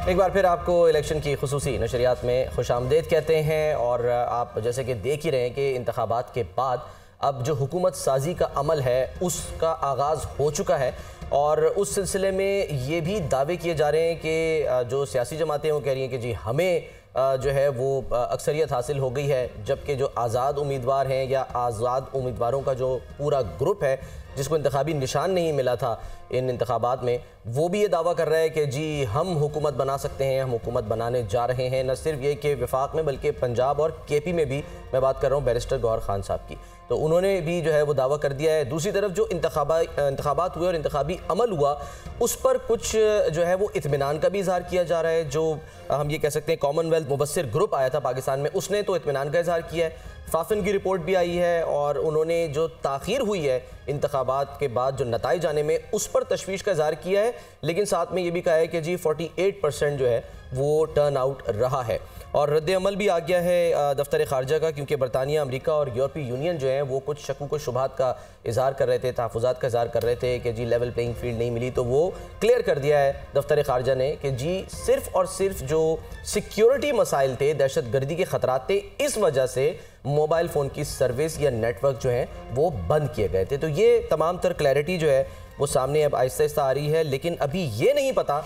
एक बार फिर आपको इलेक्शन की खुसूसी नशरियात में खुशामदीद कहते हैं। और आप जैसे कि देख ही रहे हैं कि इंतखाबात के बाद अब जो हुकूमत साजी का अमल है उसका आगाज़ हो चुका है और उस सिलसिले में ये भी दावे किए जा रहे हैं कि जो सियासी जमातें वो कह रही हैं कि जी हमें जो है वो अक्सरियत हासिल हो गई है, जबकि जो आज़ाद उम्मीदवार हैं या आज़ाद उम्मीदवारों का जो पूरा ग्रुप है जिसको इंतखाबी निशान नहीं मिला था इन इंतखाबात में, वो भी ये दावा कर रहा है कि जी हम हुकूमत बना सकते हैं, हम हुकूमत बनाने जा रहे हैं। न सिर्फ ये कि वफाक में बल्कि पंजाब और केपी में भी मैं बात कर रहा हूँ बैरिस्टर गौहर खान साहब की, तो उन्होंने भी जो है वो दावा कर दिया है। दूसरी तरफ जो इंतखाबात हुए और इंतखाबी अमल हुआ उस पर कुछ जो है वो इत्मीनान का भी इजहार किया जा रहा है। जो हम ये कह सकते हैं कॉमनवेल्थ मुबस्सिर ग्रुप आया था पाकिस्तान में, उसने तो इत्मीनान का इजहार किया है। फाफिन की रिपोर्ट भी आई है और उन्होंने जो ताख़ीर हुई है इंतखाबात के बाद जो नताइज आने में उस पर तशवीश का इजहार किया है, लेकिन साथ में ये भी कहा है कि जी 48% जो है वो टर्न आउट रहा है। और रद्द अमल भी आ गया है दफ्तर ख़ारजा का, क्योंकि बरतानिया, अमरीका और यूरोपीय यूनियन जो है वो कुछ शकूक व शुबहात का इजहार कर रहे थे, तहफ़्फ़ुज़ात का इजहार कर रहे थे कि जी लेवल प्लेइंग फील्ड नहीं मिली। तो वो क्लियर कर दिया है दफ्तर ख़ारजा ने कि जी सिर्फ़ और सिर्फ जो सिक्योरिटी मसाइल थे, दहशत गर्दी के ख़तरात थे, इस वजह से मोबाइल फ़ोन की सर्विस या नेटवर्क जो है वो बंद किए गए थे। तो ये तमाम तर क्लैरिटी जो है वो सामने अब आहिस्ता आहिस्ता आ रही है, लेकिन अभी ये नहीं पता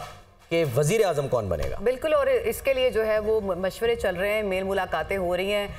कि वज़ीर आज़म कौन बनेगा। बिल्कुल, और इसके लिए जो है वो मशवरे चल रहे हैं, मेल मुलाकातें हो रही हैं,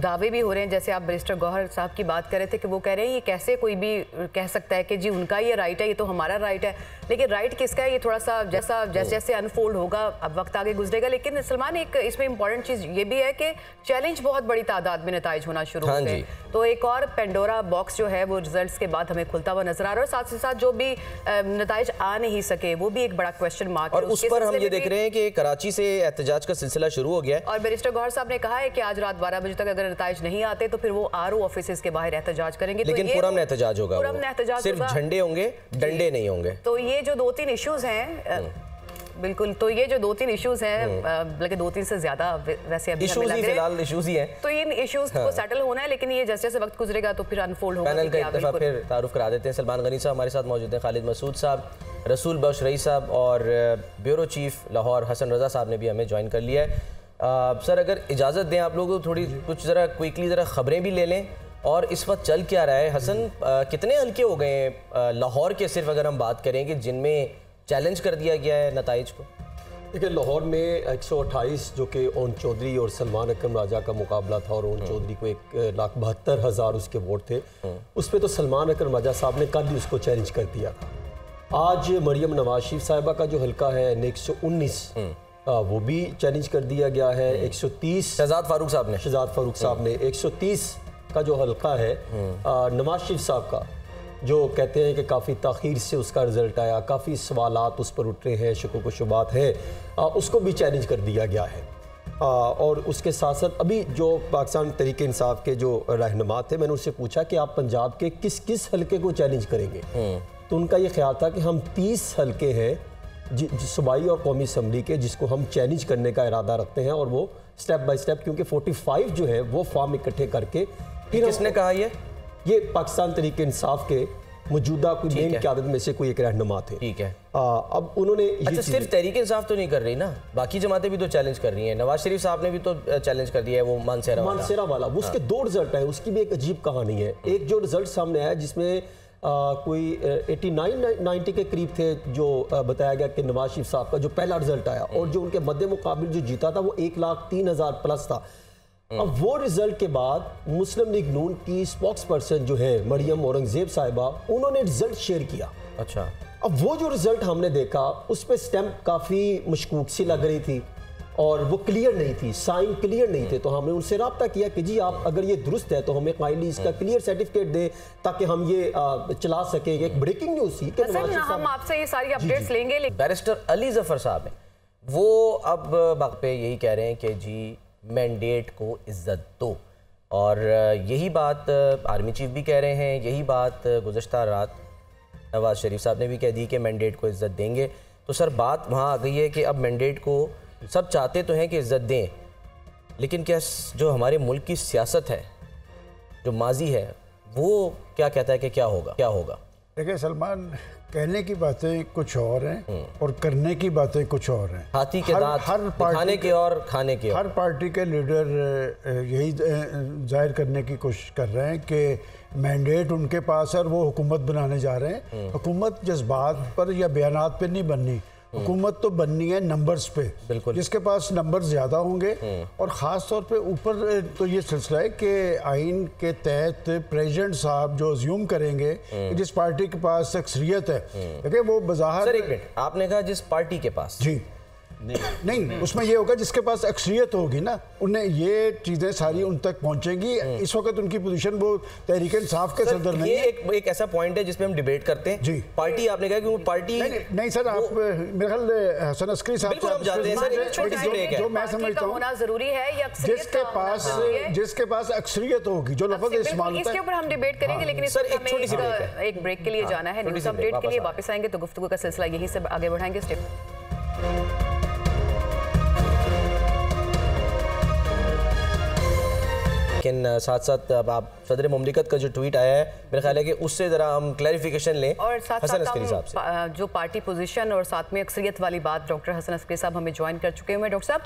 दावे भी हो रहे हैं। जैसे आप बैरिस्टर गौहर साहब की बात कर रहे थे कि वो कह रहे हैं ये कैसे कोई भी कह सकता है कि जी उनका ये राइट है, ये तो हमारा राइट है, लेकिन राइट किसका है ये थोड़ा सा जैसे जैसे अनफोल्ड होगा अब वक्त आगे गुजरेगा। लेकिन सलमान, एक इसमें इंपॉर्टेंट चीज़ ये भी है कि चैलेंज बहुत बड़ी तादाद में नताइज होना शुरू हो गए, तो एक और पेंडोरा बॉक्स जो है वो रिजल्ट्स के बाद हमें खुलता हुआ नजर आ रहा है। और साथ ही साथ जो भी नताइज आ नहीं सके वो भी एक बड़ा क्वेश्चन मार्क है। और उस पर हम ये देख रहे हैं कि कराची से एहतजाज का सिलसिला शुरू हो गया है और बैरिस्टर गौहर साहब ने कहा है कि आज रात 12 बजे तक अगर नताइज नहीं आते तो फिर वो आरओ ऑफिस के बाहर एहतजाज करेंगे। लेकिन तो पुरअमन एहतजाज होगा, सिर्फ झंडे होंगे, डंडे नहीं होंगे। तो ये जो 2-3 इश्यूज हैं, बिल्कुल, तो ये जो 2-3 इश्यूज हैं, बल्कि 2-3 से ज्यादा वैसे अभी इश्यूज ही फिलहाल इश्यूज ही हैं, तो इन इश्यूज को सेटल होना है, लेकिन ये जैसे जैसे वक्त गुजरेगा तो फिर अनफोल्ड होगा। पैनल का एक दफा फिर तारुफ करा देते हैं। सलमान गनी साहब हमारे साथ मौजूद हैं, खालिद मसूद साहब, रसूल बख्श रईस साहब और ब्यूरो चीफ लाहौर हसन रजा साहब ने भी हमें ज्वाइन कर लिया है। सर, अगर इजाज़त दें आप लोगों को थोड़ी कुछ ज़रा क्विकली ज़रा ख़बरें भी ले लें और इस वक्त चल क्या रहा है। हसन, कितने हल्के हो गए हैं लाहौर के, सिर्फ अगर हम बात करें कि जिनमें चैलेंज कर दिया गया है नताइज को? देखिए, लाहौर में 128 जो कि ओन चौधरी और सलमान अकरम राजा का मुकाबला था और ओन चौधरी को 1,72,000 उसके वोट थे, उस पर तो सलमान अकरम राजा साहब ने कल ही उसको चैलेंज कर दिया था। आज मरियम नवाज शरीफ साहिबा का जो हल्का है 119, वो भी चैलेंज कर दिया गया है। 130 शहजाद फारूक साहब ने 130 का जो हल्का है नवाज शरीफ साहब का, जो कहते हैं कि काफ़ी ताख़ीर से उसका रिज़ल्ट आया, काफ़ी सवालात उस पर उठ रहे हैं, शकूक व शुबात है, उसको भी चैलेंज कर दिया गया है। और उसके साथ साथ अभी जो पाकिस्तान तहरीक इंसाफ के जो रहनुमा थे, मैंने उनसे पूछा कि आप पंजाब के किस किस हल्के को चैलेंज करेंगे, तो उनका ये ख्याल था कि हम 30 हल्के हैं सूबाई और कौमी असम्बली के जिसको हम चैलेंज करने का इरादा रखते हैं, और वो स्टेप बाय स्टेप, क्योंकि 45 जो है वो फॉर्म इकट्ठे करके फिर किसने कहा ये पाकिस्तान तहरीक इंसाफ के मौजूदा कोई मेन क़यादत में से कोई एक रहनुमा थे। ठीक है, अब उन्होंने अच्छा, सिर्फ तहरीक इंसाफ तो नहीं कर रही ना, बाकी जमातें भी तो चैलेंज कर रही हैं। नवाज शरीफ साहब ने भी तो चैलेंज कर दिया है, वो मानसेरा वाला वो उसके 2 रिजल्ट है, उसकी भी एक अजीब कहानी है। एक जो रिजल्ट सामने आया जिसमें कोई 89-90 के करीब थे, जो बताया गया कि नवाज शरीफ साहब का जो पहला रिजल्ट आया, और जो उनके मद्दे मुकाबिल जो जीता था वो 1,03,000 प्लस था। अब वो रिजल्ट के बाद मुस्लिम लीग नून की स्पोक्स पर्सन जो है मरियम औरंगजेब साहिबा, उन्होंने रिजल्ट शेयर किया। अच्छा, अब वो जो रिजल्ट हमने देखा उस पर स्टैम्प काफ़ी मशकूक सी लग रही थी और वो क्लियर नहीं थी, साइन क्लियर नहीं थे, तो हमने उनसे रब्ता किया कि जी आप अगर ये दुरुस्त है तो हमें काइंडली इसका क्लियर सर्टिफिकेट दें ताकि हम ये चला सकें। एक ब्रेकिंग न्यूज़ थी कि हम आपसे ये सारी अपडेट्स लेंगे। बैरिस्टर अली जफर साहब हैं, वो अब वक्त पे यही कह रहे हैं कि जी मैंडेट को इज्जत दो, और यही बात आर्मी चीफ भी कह रहे हैं, यही बात गुज़श्ता रात नवाज शरीफ साहब ने भी कह दी कि मैंडेट को इज्जत देंगे। तो सर, बात वहाँ आ गई है कि अब मैंडेट को सब चाहते तो हैं कि इज्जत दें, लेकिन क्या जो हमारे मुल्क की सियासत है, जो माजी है, वो क्या कहता है कि क्या होगा? देखिए सलमान, कहने की बातें कुछ और हैं और करने की बातें कुछ और हैं। हाथी के दांत दिखाने के और खाने के। हर पार्टी के लीडर यही जाहिर करने की कोशिश कर रहे हैं कि मैंडेट उनके पास है और वो हुकूमत बनाने जा रहे हैं। हुकूमत जज्बात पर या बयानात पे नहीं बननी, हुकूमत तो बननी है नंबर्स पे। बिल्कुल। जिसके पास नंबर ज़्यादा होंगे और ख़ास तौर पे ऊपर तो ये सिलसिला है कि आइन के तहत प्रेसिडेंट साहब जो अज्यूम करेंगे कि जिस पार्टी के पास अक्सरियत है, देखिए वो बज़ाहिर। सर एक मिनट, आपने कहा जिस पार्टी के पास। जी नहीं, उसमें ये होगा जिसके पास अक्सरियत होगी ना, उन्हें ये चीज़ें सारी उन तक पहुंचेंगी। इस वक्त उनकी पोजीशन वो तहरीक इंसाफ के सदर नहीं है। ये एक ऐसा पॉइंट है जिसपे हम डिबेट करते हैं। जी। पार्टी आपने कहा कि वो पार्टी नहीं सर, आप मेरे ख्याल हसन अस्करी साहब बिल्कुल हम जाते हैं सर, एक छोटी सी ब्रेक है। जो मैं समझता हूँ होना जरूरी है या जिसके पास अक्सरियत होगी, जो लफ्ज़ इस्तेमाल होता है, इसके ऊपर हम डिबेट करेंगे। लेकिन सर एक छोटी सी ब्रेक है, एक ब्रेक के लिए जाना है, न्यूज़ अपडेट के लिए वापस आएंगे तो गुफ्तगू का सिलसिला यहीं से आगे बढ़ाएंगे। स्टेप। लेकिन साथ साथ अब आप सदर मुमलिकत का जो ट्वीट आया है, मेरा ख्याल है कि उससे ज़रा हम क्लैरिफिकेशन लें और साथ हसन साथ अस्करी साहब से। जो पार्टी पोजीशन और साथ में अक्सरियत वाली बात डॉक्टर हसन अस्करी साहब हमें ज्वाइन कर चुके हैं। डॉक्टर साहब,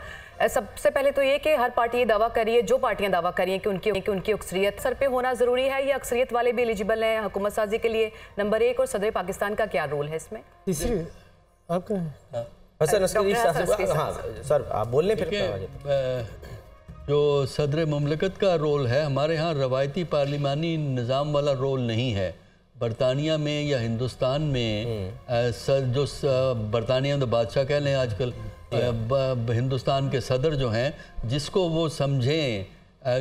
सबसे पहले तो ये कि हर पार्टी ये दावा कर रही है, जो पार्टियां दावा कर रही हैं कि उनकी अक्सरियत सर पे होना ज़रूरी है या अक्सरियत वाले भी एलिजिबल हैं हुकूमत साजी के लिए, नंबर एक। और सदर पाकिस्तान का क्या रोल है इसमें? तीसरी आपका हसन अस्करी साहब। हाँ सर आप बोल लें फिर। जो सदर मुमलिकत का रोल है, हमारे यहाँ रवायती पार्लिमानी निज़ाम वाला रोल नहीं है। बरतानिया में या हिंदुस्तान में जो बरतानिया में बादशाह कह लें आजकल, हिंदुस्तान के सदर जो हैं, जिसको वो समझें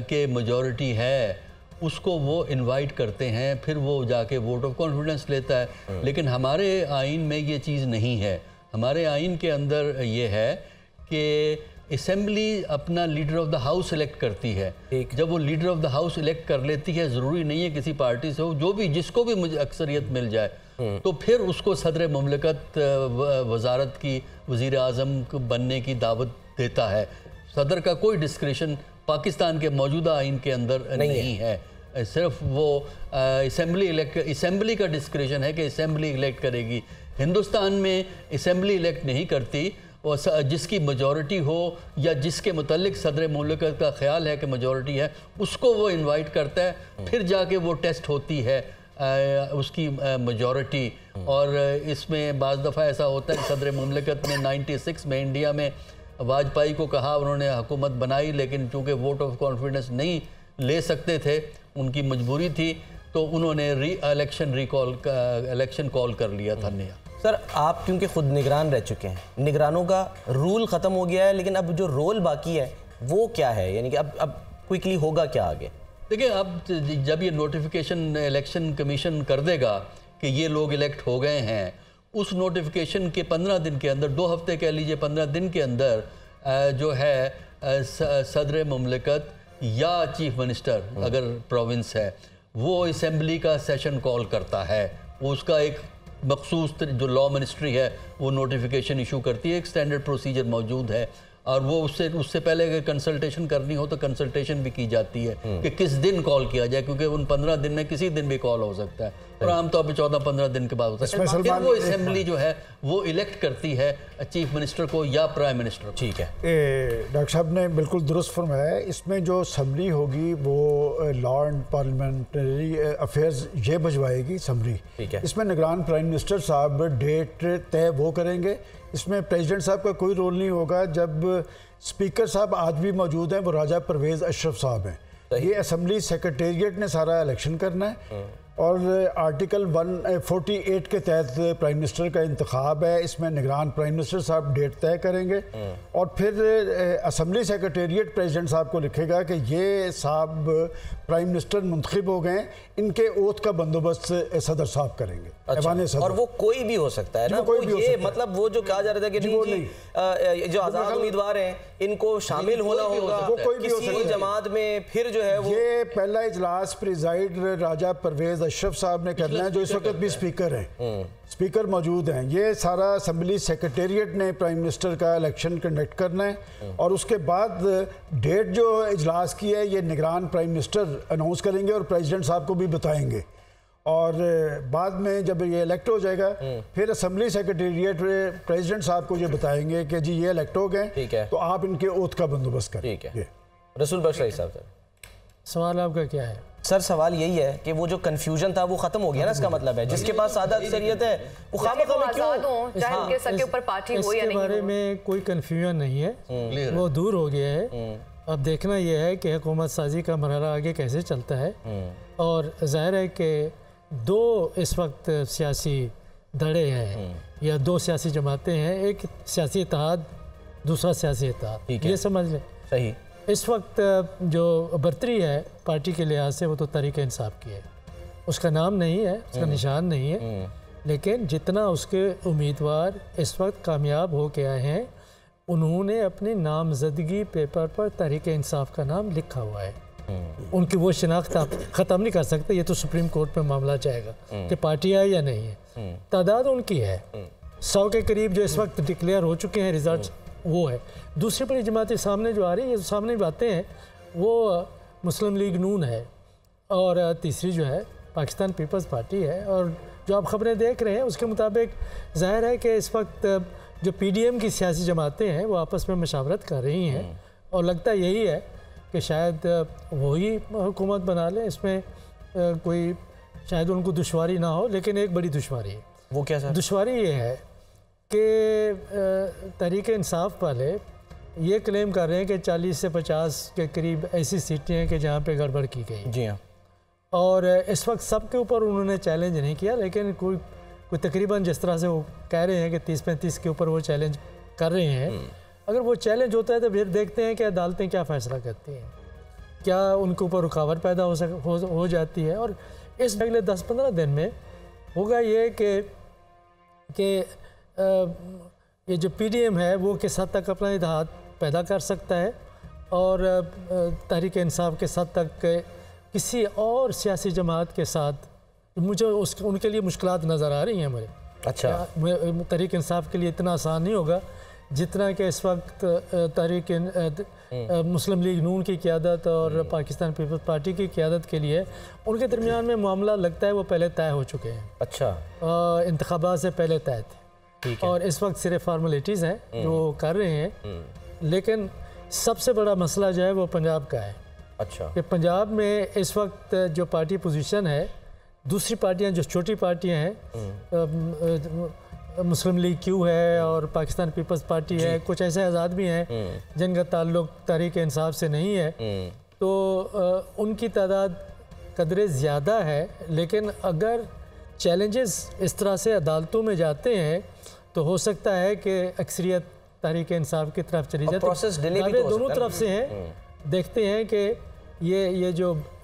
कि मेजॉरिटी है, उसको वो इनवाइट करते हैं, फिर वो जाके वोट ऑफ कॉन्फिडेंस लेता है। लेकिन हमारे आइन में ये चीज़ नहीं है। हमारे आइन के अंदर ये है कि असेंबली अपना leader of the house select करती है। जब वो leader of the house select कर लेती है, ज़रूरी नहीं है किसी पार्टी से हो, जो भी जिसको भी मुझे अक्सरियत मिल जाए, तो फिर उसको सदर मुमलिकत वजारत की वज़ीर आज़म बनने की दावत देता है। सदर का कोई डिस्क्रिशन पाकिस्तान के मौजूदा आइन के अंदर नहीं है। सिर्फ वो असेंबली का डिस्क्रिशन है कि असेंबली इलेक्ट करेगी। हिंदुस्तान में असेंबली इलेक्ट नहीं करती, और जिसकी मेजॉरिटी हो या जिसके मुतल्लिक सदर मुमलिकत का ख्याल है कि मेजॉरिटी है, उसको वो इनवाइट करता है। फिर जाके वो टेस्ट होती है उसकी मेजॉरिटी। और इसमें बाज़ दफ़ा ऐसा होता है, सदर मुमलिकत ने 96 में इंडिया में वाजपेयी को कहा, उन्होंने हुकूमत बनाई, लेकिन चूँकि वोट ऑफ कॉन्फिडेंस नहीं ले सकते थे, उनकी मजबूरी थी, तो उन्होंने इलेक्शन कॉल कर लिया था नया। सर आप क्योंकि खुद निगरान रह चुके हैं, निगरानों का रूल ख़त्म हो गया है, लेकिन अब जो रोल बाकी है वो क्या है? यानी कि अब क्विकली होगा क्या आगे? देखिए, अब जब ये नोटिफिकेशन इलेक्शन कमीशन कर देगा कि ये लोग इलेक्ट हो गए हैं, उस नोटिफिकेशन के 15 दिन के अंदर, 2 हफ्ते कह लीजिए, 15 दिन के अंदर जो है सदर मुमलिकत या चीफ मिनिस्टर अगर प्रोविंस है, वो असेंबली का सेशन कॉल करता है। वो उसका एक मखसूस जो लॉ मिनिस्ट्री है वो नोटिफिकेशन इशू करती है, एक स्टैंडर्ड प्रोसीजर मौजूद है। और वो उससे पहले अगर कंसल्टेशन करनी हो तो कंसल्टेशन भी की जाती है कि किस दिन कॉल किया जाए, क्योंकि उन 15 दिन में किसी दिन भी कॉल हो सकता है, और आमतौर पर 14-15 दिन के बाद होता है। फिर वो असेंबली जो है वो इलेक्ट करती है चीफ मिनिस्टर को या प्राइम मिनिस्टर को। ठीक है, डॉक्टर साहब ने बिल्कुल दुरुस्त फरमाया है। इसमें जो असम्बली होगी वो लॉ एंड पार्लियामेंट्री अफेयर्स ये भिजवाएगी असम्बली। ठीक है, इसमें निगरान प्राइम मिनिस्टर साहब डेट तय वो करेंगे। इसमें प्रेसिडेंट साहब का कोई रोल नहीं होगा। जब स्पीकर साहब आज भी मौजूद हैं, वो राजा परवेज़ अशरफ साहब हैं। ये असम्बली सेक्रेटेरिएट ने सारा इलेक्शन करना है, और आर्टिकल 148 के तहत प्राइम मिनिस्टर का इंतखाब है। इसमें निगरान प्राइम मिनिस्टर साहब डेट तय करेंगे, और फिर असम्बली सेक्रेटेरिएट प्रेसिडेंट साहब को लिखेगा कि ये साहब प्राइम मिनिस्टर मुंतखब हो गए, इनके ओथ का बंदोबस्त सदर साहब करेंगे। अच्छा, और वो कोई भी हो सकता है ना? कोई भी ये मतलब वो जो कहा जा रहा था कि जो आज़ाद उम्मीदवार हैं इनको शामिल होना होगा किसी जमात में, फिर जो है वो ये पहला इजलास प्रिजाइड राजा परवेज़ अशरफ साहब ने करना है, जो इस वक्त भी स्पीकर हैं। स्पीकर मौजूद हैं। ये सारा असम्बली सेक्रेटेरिएट ने प्राइम मिनिस्टर का इलेक्शन कंडक्ट करना है, और उसके बाद डेट जो इजलास की है ये निगरान प्राइम मिनिस्टर अनाउंस करेंगे और प्रेसिडेंट साहब को भी बताएंगे। और बाद में जब ये इलेक्ट हो जाएगा फिर असेंबली सेक्रेटेरिएट प्रेसिडेंट साहब को ये बताएंगे कि जी ये इलेक्ट हो गए, ठीक है, तो आप इनके ओथ का बंदोबस्त करें। ठीक है। रसूल बख्श रईस साहब, सवाल आपका क्या है? सर सवाल यही है कि वो जो कंफ्यूजन था वो खत्म हो गया ना, इसका मतलब है जिसके पास सादा अक्सरियत है वो खामखा में क्यों, चाहे उनके सर के ऊपर पार्टी हो या नहीं, इसके बारे में कोई कंफ्यूजन नहीं है, वो दूर हो गया है। अब देखना यह है कि हुकूमत साजी का मरहला आगे कैसे चलता है, और जाहिर है कि दो इस वक्त सियासी धड़े हैं या दो सियासी जमातें हैं, एक सियासी इत्तेहाद, दूसरा सियासी इत्तेहाद, ये समझ लें। सही। इस वक्त जो बर्तरी है पार्टी के लिहाज से वो तो तहरीक इंसाफ की है, उसका नाम नहीं है, उसका निशान नहीं है, लेकिन जितना उसके उम्मीदवार इस वक्त कामयाब हो के आए हैं उन्होंने अपनी नामजदगी पेपर पर तहरीक इंसाफ का नाम लिखा हुआ है। उनकी वो शिनाख्त आप ख़त्म नहीं कर सकते, ये तो सुप्रीम कोर्ट में मामला जाएगा कि पार्टी है या नहीं है। तादाद उनकी है 100 के करीब जो इस वक्त डिक्लेयर हो चुके हैं, रिजल्ट वो है। दूसरी बड़ी जमातें सामने जो आ रही है, ये सामने बातें हैं, वो मुस्लिम लीग नून है और तीसरी जो है पाकिस्तान पीपल्स पार्टी है। और जो आप ख़बरें देख रहे हैं उसके मुताबिक ज़ाहिर है कि इस वक्त जो PDM की सियासी जमातें हैं वो आपस में मशावरत कर रही हैं और लगता यही है कि शायद वही हुकूमत बना लें। इसमें कोई शायद उनको दुश्वारी ना हो, लेकिन एक बड़ी दुश्वारी है। वो क्या सर? दुश्वारी ये है कि तहरीक इंसाफ वाले ये क्लेम कर रहे हैं कि 40 से 50 के करीब ऐसी सीटें हैं कि जहाँ पे गड़बड़ की गई। जी हाँ। और इस वक्त सबके ऊपर उन्होंने चैलेंज नहीं किया, लेकिन कोई तकरीबन जिस तरह से वो कह रहे हैं कि 30-35 के ऊपर वो चैलेंज कर रहे हैं, अगर वो चैलेंज होता है तो फिर देखते हैं कि अदालतें क्या फ़ैसला करती हैं, क्या उनके ऊपर रुकावट पैदा हो जाती है। और इस अगले 10-15 दिन में होगा ये कि ये जो PDM है वो किस हद तक अपना इत्तेहाद पैदा कर सकता है और तहरीक इंसाफ किस हद तक किसी और सियासी जमात के साथ, मुझे उनके लिए मुश्किलात नज़र आ रही हैं मुझे। अच्छा। तहरीक इंसाफ के लिए इतना आसान नहीं होगा जितना कि इस वक्त मुस्लिम लीग नून की क़यादत और पाकिस्तान पीपल्स पार्टी की क़यादत के लिए उनके दरमियान में मामला लगता है वो पहले तय हो चुके हैं। अच्छा। इंतखाबात से पहले तय थे, ठीक है। और इस वक्त सिर्फ फार्मेलिटीज़ हैं जो कर रहे हैं, लेकिन सबसे बड़ा मसला जो है वो पंजाब का है। अच्छा। कि पंजाब में इस वक्त जो पार्टी पोजीशन है, दूसरी पार्टियां जो छोटी पार्टियां हैं, मुस्लिम लीग क्यू है और पाकिस्तान पीपल्स पार्टी है, कुछ ऐसे आज़ाद भी हैं जिनका ताल्लुक तहरीक इंसाफ से नहीं है, तो उनकी तादाद कदरे ज़्यादा है। लेकिन अगर चैलेंजेस इस तरह से अदालतों में जाते हैं तो हो सकता है कि अक्सरियत तहरीक इंसाफ की तरफ चली जाए। प्रोसेस डिले भी तो दोनों तरफ से हैं। देखते हैं कि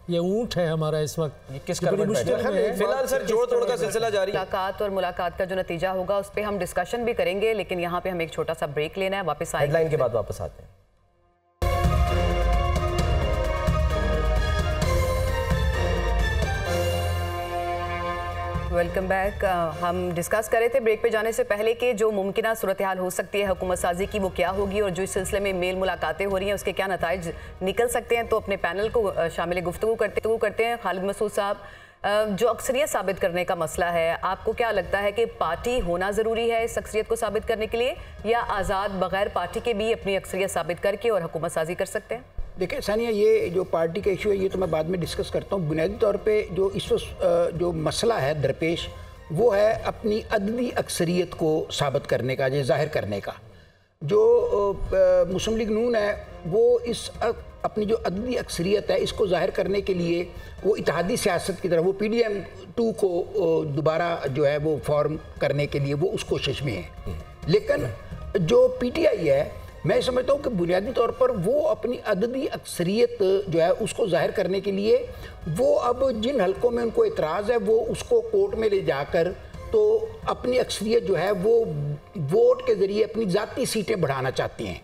ये ऊंट है हमारा इस वक्त किस मुश्किल है। फिलहाल सर जोड़ तोड़ का सिलसिला जारी है। मुलाकात और मुलाकात का जो नतीजा होगा उस पर हम डिस्कशन भी करेंगे, लेकिन यहाँ पे हमें एक छोटा सा ब्रेक लेना है, वापस आएंगे। हेडलाइन के बाद वापस आते हैं। Welcome back. हम डिस्कस कर रहे थे ब्रेक पे जाने से पहले कि जो मुमकिन सूरत हाल हो सकती है हुकूमत साजी की वो क्या होगी, और जो इस सिलसिले में मेल मुलाकातें हो रही हैं उसके क्या नताइज निकल सकते हैं। तो अपने पैनल को शामिल गुफ्तगू करते हैं। खालिद मसूद साहब, जो अक्सरियत साबित करने का मसला है, आपको क्या लगता है कि पार्टी होना ज़रूरी है इस अक्सरियत को साबित करने के लिए, या आज़ाद बगैर पार्टी के भी अपनी अक्सरियत साबित करके और हुकूमत साजी कर सकते हैं? देखिए सानिया, ये जो पार्टी का इशू है ये तो मैं बाद में डिस्कस करता हूँ। बुनियादी तौर पे जो इस जो मसला है दरपेश, वो है अपनी अददी अक्सरियत को साबित करने का, या ज़ाहिर करने का। जो मुस्लिम लीग नून है वो इस अपनी जो अददी अक्सरियत है इसको ज़ाहिर करने के लिए वो इत्तेहादी सियासत की तरफ, वो PDM 2 को दोबारा जो है वो फॉर्म करने के लिए वो उस कोशिश में है। लेकिन जो PTI है, मैं समझता हूँ कि बुनियादी तौर पर वो अपनी अददी अक्सरियत जो है उसको जाहिर करने के लिए वो अब जिन हलकों में उनको इतराज़ है वो उसको कोर्ट में ले जाकर तो अपनी अक्सरियत जो है वो वोट के ज़रिए अपनी ज़ाती सीटें बढ़ाना चाहती हैं।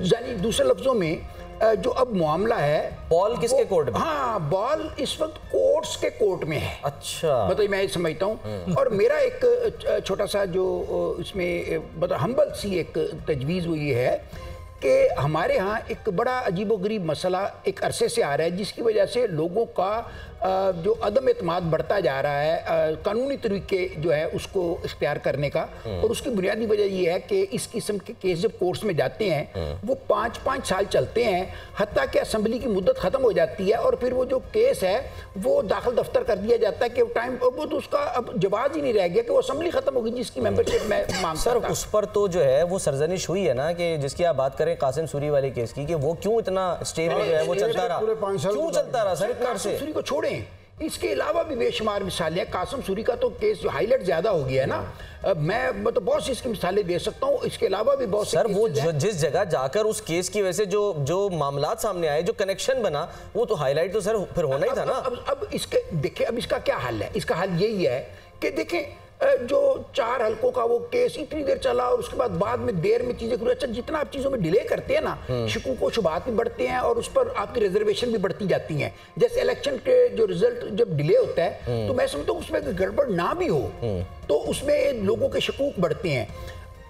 यानी दूसरे लफ्ज़ों में जो अब मामला है, बॉल किसके कोर्ट में? हाँ, बॉल इस वक्त कोर्ट्स के कोर्ट में है। अच्छा, मतलब मैं समझता हूँ। और मेरा एक छोटा सा जो इसमें मतलब हम्बल सी एक तजवीज़ हुई है कि हमारे यहाँ एक बड़ा अजीबोगरीब मसला एक अरसे से आ रहा है, जिसकी वजह से लोगों का जो अदम एतमाद बढ़ता जा रहा है कानूनी तरीके जो है उसको इख्तियार करने का, और उसकी बुनियादी वजह यह है कि इस किस्म के केस जब कोर्ट्स में जाते हैं वो 5-5 साल चलते हैं, हत्ता कि असम्बली की मुद्दत ख़त्म हो जाती है और फिर वो जो केस है वो दाखिल दफ्तर कर दिया जाता है कि टाइम वो तो उसका अब जवाब ही नहीं रह गया कि वो असम्बली ख़त्म होगी जिसकी मेंबरशिप मैं मांगता सर था। उस पर तो जो है वो सरजनिश हुई है ना कि जिसकी आप बात करें कासिम सूरी वाले केस की, कि वो क्यों इतना स्टे में जो है वो चलता रहा, क्यों चलता रहा सर इतना कासिम सूरी को छोड़ें, इसके अलावा भी बेशुमार मिसालें हैं। कासिम सूरी का तो केस जो हाईलाइट ज्यादा हो गया है ना, मैं तो बहुत सी इसकी मिसालें दे सकता हूँ, इसके अलावा भी बहुत सर वो जिस जगह जाकर उस केस की वजह से जो मामलात सामने आए, जो कनेक्शन बना, वो तो हाईलाइट तो सर फिर होना ही था ना। अब इसके देखिए, अब इसका क्या हल है? इसका हल यही है कि देखें जो 4 हल्कों का वो केस इतनी देर चला और उसके बाद में देर में चीजें, अच्छा जितना आप चीजों में डिले करते हैं ना, शिकूक व शुबहात भी बढ़ते हैं और उस पर आपकी रिजर्वेशन भी बढ़ती जाती हैं। जैसे इलेक्शन के जो रिजल्ट जब डिले होता है तो मैं समझता हूँ उसमें गड़बड़ ना भी हो तो उसमें लोगों के शिकूक बढ़ते हैं।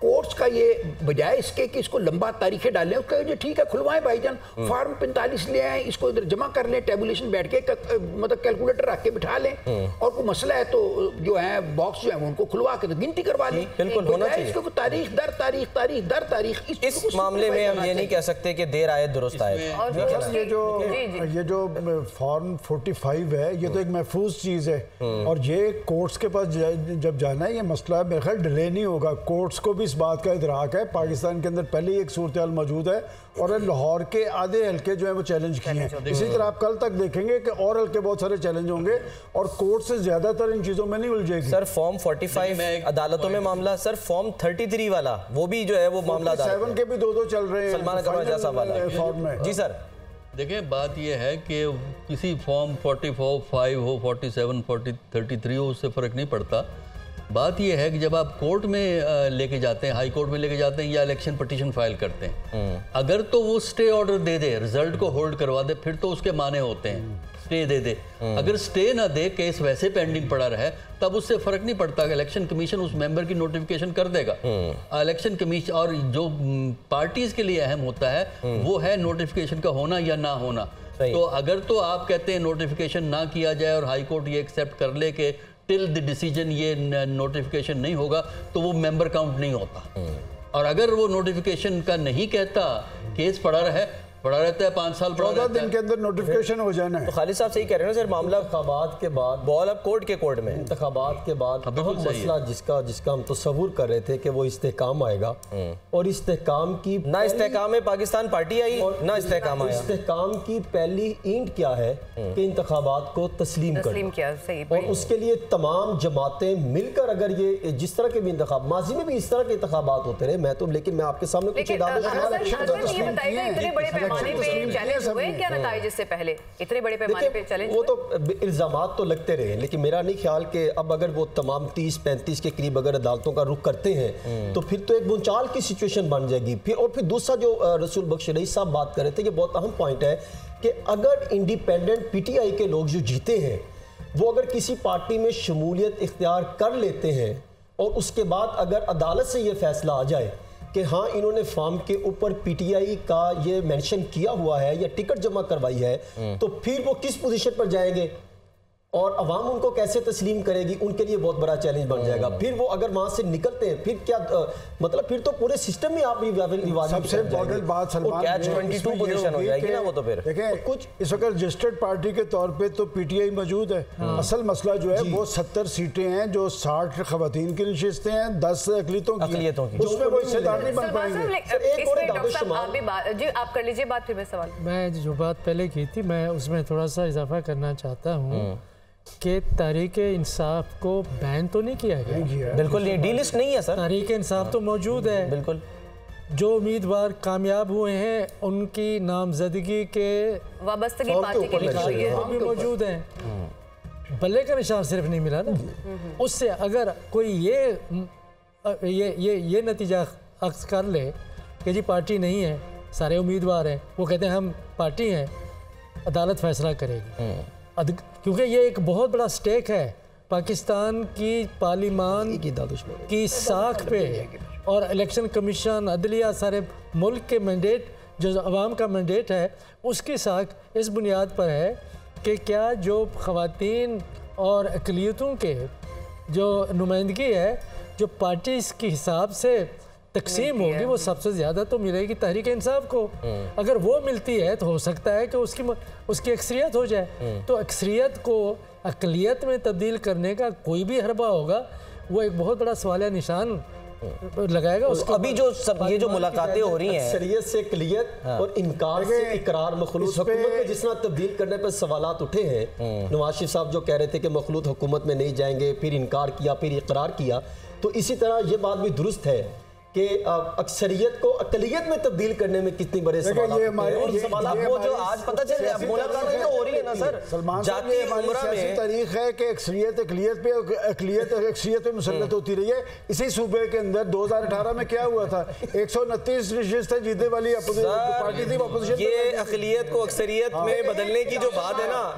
कोर्ट्स का ये बजाय इसके कि इसको लंबा तारीखें डालें, उसका जो ठीक है खुलवाएं भाईजान, फॉर्म 45 ले आए, इसको इधर जमा कर लें, टेबुलेशन बैठ के मतलब कैलकुलेटर रख के बिठा लें, और कोई मसला है तो जो है बॉक्स जो है उनको खुलवा के तो गिनती करवा लें। बिल्कुल होना चाहिए। इसको तारीख दर तारीख इस मामले में हम ये नहीं कह सकते कि देर आए दुरुस्त आए। ये जो फॉर्म 45 है ये तो एक महफूज चीज है और ये कोर्ट्स के पास जब जाना है ये मसला मेरे ख्याल डिले नहीं होगा। कोर्ट्स को भी इस बात का इदराक है, पाकिस्तान के अंदर पहले ही एक सूरत हाल मौजूद है और लाहौर के आधे हल्के जो है वो चैलेंज किए हैं। इसी तरह आप कल तक देखेंगे कि और हल्के बहुत सारे चैलेंज होंगे और कोर्ट से ज्यादातर इन चीजों में नहीं उलझेगी। सर फॉर्म 45 अदालतों में मामला, सर फॉर्म 33 वाला वो भी जो है वो मामला 7 के भी 2 चल रहे हैं सलमान कमर जैसा वाला फॉर्म में। जी सर देखिए बात यह है कि किसी फॉर्म 45 हो 47 33 हो उससे फ़र्क नहीं पड़ता। बात यह है कि जब आप कोर्ट में लेके जाते हैं, हाई कोर्ट में लेके जाते हैं या इलेक्शन पिटीशन फाइल करते हैं, अगर तो वो स्टे ऑर्डर दे दे, रिजल्ट को होल्ड करवा दे, फिर तो उसके माने होते हैं स्टे दे दे। अगर स्टे ना दे, केस वैसे पेंडिंग पड़ा रहे, तब उससे फर्क नहीं पड़ता कि इलेक्शन कमीशन उस मेंबर की नोटिफिकेशन कर देगा। इलेक्शन कमीशन और जो पार्टीज के लिए अहम होता है वो है नोटिफिकेशन का होना या ना होना। तो अगर तो आप कहते हैं नोटिफिकेशन ना किया जाए और हाई कोर्ट ये एक्सेप्ट कर ले कि टिल द डिसीजन ये नोटिफिकेशन नहीं होगा, तो वो मेंबर काउंट नहीं होता। और अगर वो नोटिफिकेशन का नहीं कहता, केस पड़ा रहता है 5 साल 14 दिन के अंदर नोटिफिकेशन हो जाना है। तो खालिद साहब सही कह रहे हैं सर, मामला इंतखाबात के बाद बॉल अब कोर्ट में इंतखाबात के बाद मसला जिसका हम तस्वुर कर रहे थे कि वो इस्तेहकाम आएगा और इस्तेहकाम की ना इस्तेहकाम में पाकिस्तान पार्टी आई ना इस्तेहकाम आया। इस्तेहकाम की पहली ईंट क्या है कि इंतखाबात को तस्लीम किया सही, और उसके लिए तमाम जमातें मिलकर अगर ये जिस तरह के भी इंतखाब, माजी में भी इस तरह के इंतखाबात होते रहे, मैं तो लेकिन मैं आपके सामने कुछ चैलेंज हुए क्या नताइज इससे पहले, इतने बड़े पैमाने पे चैलेंज? वो तो इल्जामात तो लगते रहे, लेकिन मेरा नहीं ख्याल कि अब अगर वो तमाम 30-35 के करीब अगर अदालतों का रुख करते हैं तो फिर तो एक भूचाल की सिचुएशन बन जाएगी। फिर दूसरा जो रसूल बख्श रईस साहब बात कर रहे थे, ये बहुत अहम पॉइंट है कि अगर इंडिपेंडेंट पीटीआई के लोग जो जीते हैं वो अगर किसी पार्टी में शमूलियत इख्तियार कर लेते हैं और उसके बाद अगर अदालत से ये फैसला आ जाए कि हाँ इन्होंने फॉर्म के ऊपर पीटीआई का ये मेंशन किया हुआ है या टिकट जमा करवाई है, तो फिर वो किस पोजीशन पर जाएंगे और अवाम उनको कैसे तस्लीम करेगी, उनके लिए बहुत बड़ा चैलेंज बन जाएगा। फिर वो अगर वहां से निकलते हैं फिर क्या मतलब फिर तो पूरे सिस्टम में आप सबसे इम्पोर्टेंट बात सलमान कैच-22 पोजीशन हो जाएगी ना वो। तो फिर देखें कुछ इस वक्त रजिस्टर्ड पार्टी के तौर पे तो पीटीआई मौजूद है, असल मसला जो है वो 70 सीटें हैं जो 60 खवातीन की नशिस्तें हैं, 10 अकलियतों की, उसमें वो हिस्सेदार नहीं बन पाएंगे। जी आप कर लीजिए बात, फिर मैं सवाल। मैं जो बात पहले की थी मैं उसमें थोड़ा सा इजाफा करना चाहता हूँ कि तहरीक इंसाफ को बैन तो नहीं किया गया, बिल्कुल नहीं, डी लिस्ट नहीं है सर, तहरीक इंसाफ तो मौजूद है। बिल्कुल जो उम्मीदवार कामयाब हुए हैं उनकी नामजदगी के वाबस्तगी पार्टी के लिए भी मौजूद हैं। बल्ले का निशान सिर्फ नहीं मिला ना, उससे अगर कोई ये नतीजा अक्स कर ले कि जी पार्टी नहीं है, सारे उम्मीदवार हैं, वो कहते हैं हम पार्टी हैं, अदालत फैसला करेगी। क्योंकि ये एक बहुत बड़ा स्टेक है पाकिस्तान की पार्लिमान की साख पे और इलेक्शन कमीशन, अदलिया, सारे मुल्क के मैंडेट जो अवाम का मैंडेट है उसकी साख इस बुनियाद पर है कि क्या जो ख़वातीन और अक़लियतों के जो नुमाइंदगी है जो पार्टी के हिसाब से तकसीम होगी वो सबसे ज़्यादा तो मिलेगी तहरीक इंसाफ को। अगर वो मिलती है तो हो सकता है कि उसकी अक्सरियत हो जाए। तो अक्सरियत को अक़लियत में तब्दील करने का कोई भी हरबा होगा वो एक बहुत बड़ा सवालिया निशान लगाएगा। उसको अभी जो ये जो मुलाकातें हो रही हैं अक्सरियत से अक़लियत और इनकार से इकरार, मखलूत हुकूमत में जिस तरह तब्दील करने पर सवालात उठे हैं, नवाज शरीफ साहब जो कह रहे थे कि मखलूत हुकूमत में नहीं जाएंगे, फिर इनकार किया, फिर इकरार किया, तो इसी तरह ये बात भी दुरुस्त है कि अक्सरियत को अक़लियत में तब्दील करने में कितनी बड़े सवाल वो जो आज पता चल रहा है मुलाकातें तो हो रही है ना सर, सलमान साहब ये हमारी सियासी तारीख है कि अक्सरियत अक़लियत पे अक़लियत अक्सरियत पे मुसल्लत होती रही है। इसी सूबे के अंदर 2018 में क्या हुआ था, 129 नशिस्तें जीतने वाली पार्टी थी अपोजिशन। ये अक़लियत को अक्सरियत में बदलने की जो बात है ना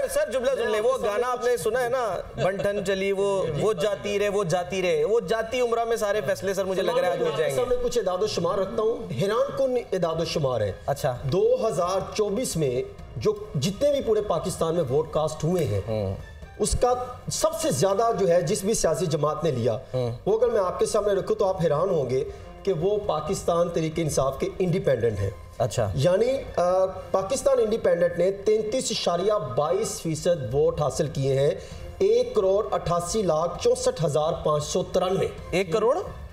सर जुमला सुन ले, वो गाना आपने सुना है ना, बंठन चली वो जाती रहे वो जाती रहे, वो जाती उम्र में सारे फैसले सर मुझे लग रहा है आज हो जाएंगे। मैं कुछ इदाद-ओ-शुमार रखता हूँ, हैरानकुन इदाद-ओ-शुमार है। अच्छा, 2024 में जो जितने भी पूरे पाकिस्तान में वोट कास्ट हुए हैं उसका सबसे ज्यादा जो है जिस भी सियासी जमात ने लिया वो अगर मैं आपके सामने रखूं तो आप हैरान होंगे कि वो पाकिस्तान तहरीक इंसाफ के इंडिपेंडेंट है। अच्छा, यानी पाकिस्तान इंडिपेंडेंट ने 33.22% वोट हासिल किए हैं। 1,88,64,593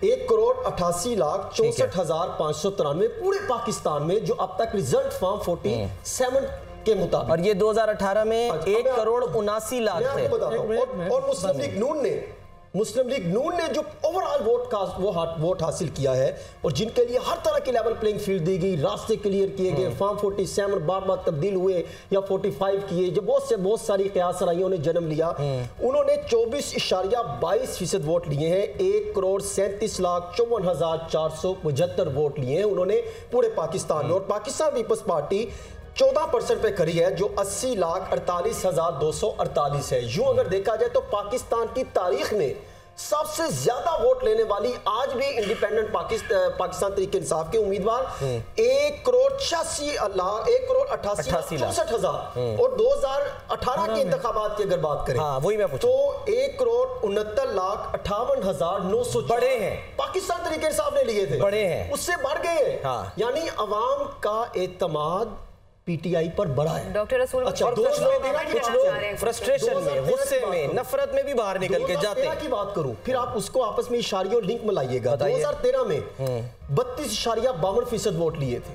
1,88,64,593 पूरे पाकिस्तान में, जो अब तक रिजल्ट फॉर्म 47 के मुताबिक। और ये 2018 में 1,79,00,000 थे। और मुस्लिम लीग नून ने जो ओवरऑल वोट हासिल किया है और जिनके लिए हर तरह की लेवल प्लेइंग फील्ड दी गई, रास्ते क्लियर किए गए, फॉर्म 47 बार तब्दील हुए या 45 किए, जो बहुत सारी कयास राइयों ने जन्म लिया, उन्होंने 24.22% वोट लिए हैं। 1,37,54,475 वोट लिए हैं उन्होंने पूरे पाकिस्तान में। और पाकिस्तान पीपल्स पार्टी 14% पे खड़ी है जो 80,48,248 है। यूं अगर देखा जाए तो पाकिस्तान की तारीख में सबसे ज्यादा वोट लेने वाली आज भी इंडिपेंडेंट पाकिस्तान तहरीक इंसाफ के उम्मीदवार 1,88,64,000 और 2018 के इंतखाबात की अगर बात करें वही मैं तो 1,69,58,900 बड़े हैं पाकिस्तान तहरीक इंसाफ ने लिए थे, बड़े हैं, उससे बढ़ गए हैं। यानी अवाम का एतमाद पीटीआई पर बड़ा है। डॉक्टर रसूल, अच्छा, कुछ लोग फ्रस्ट्रेशन में, गुस्से में, नफरत में भी बाहर निकल के जाते हैं। की बात करूं फिर आप उसको आपस में इशारे और लिंक मिलाइएगा। 2013 में 32.52% वोट लिए थे,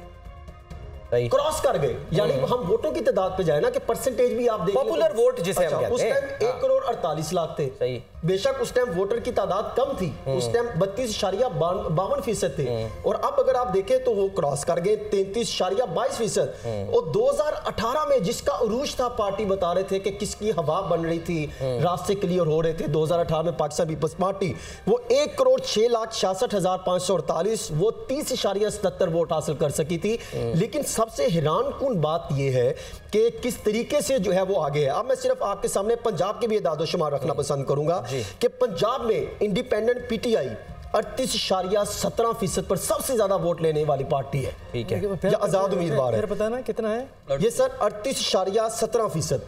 क्रॉस कर गए। यानी हम वोटों की तादाद पे जाए ना कि परसेंटेज भी आप देखें, पॉपुलर वोट जिसे हम कहते हैं, उस टाइम 1,48,00,000 थे। सही, बेशक उस टाइम वोटर की तादाद कम थी, उस टाइम 32.52% थे और अब अगर आप देखें तो वो क्रॉस कर गए 33.22%। और 2018 में जिसका उरूज था, पार्टी बता रहे थे कि किसकी हवा बन रही थी, रास्ते क्लियर हो रहे थे, 2018 में पाकिस्तान पीपल्स पार्टी वो 1,06,66,548 वो 30.77 वोट हासिल कर सकी थी। लेकिन सबसे हैरानकुन बात यह है कि किस तरीके से जो है वो आगे है। अब मैं सिर्फ आपके सामने पंजाब के भी इदाद-ओ-शुमार रखना पसंद करूंगा कि पंजाब में इंडिपेंडेंट पीटीआई 38.17% पर सबसे ज्यादा वोट लेने वाली पार्टी है। ठीक है, या आजाद उम्मीदवार है। फिर बताना कितना है ये सर 38.17%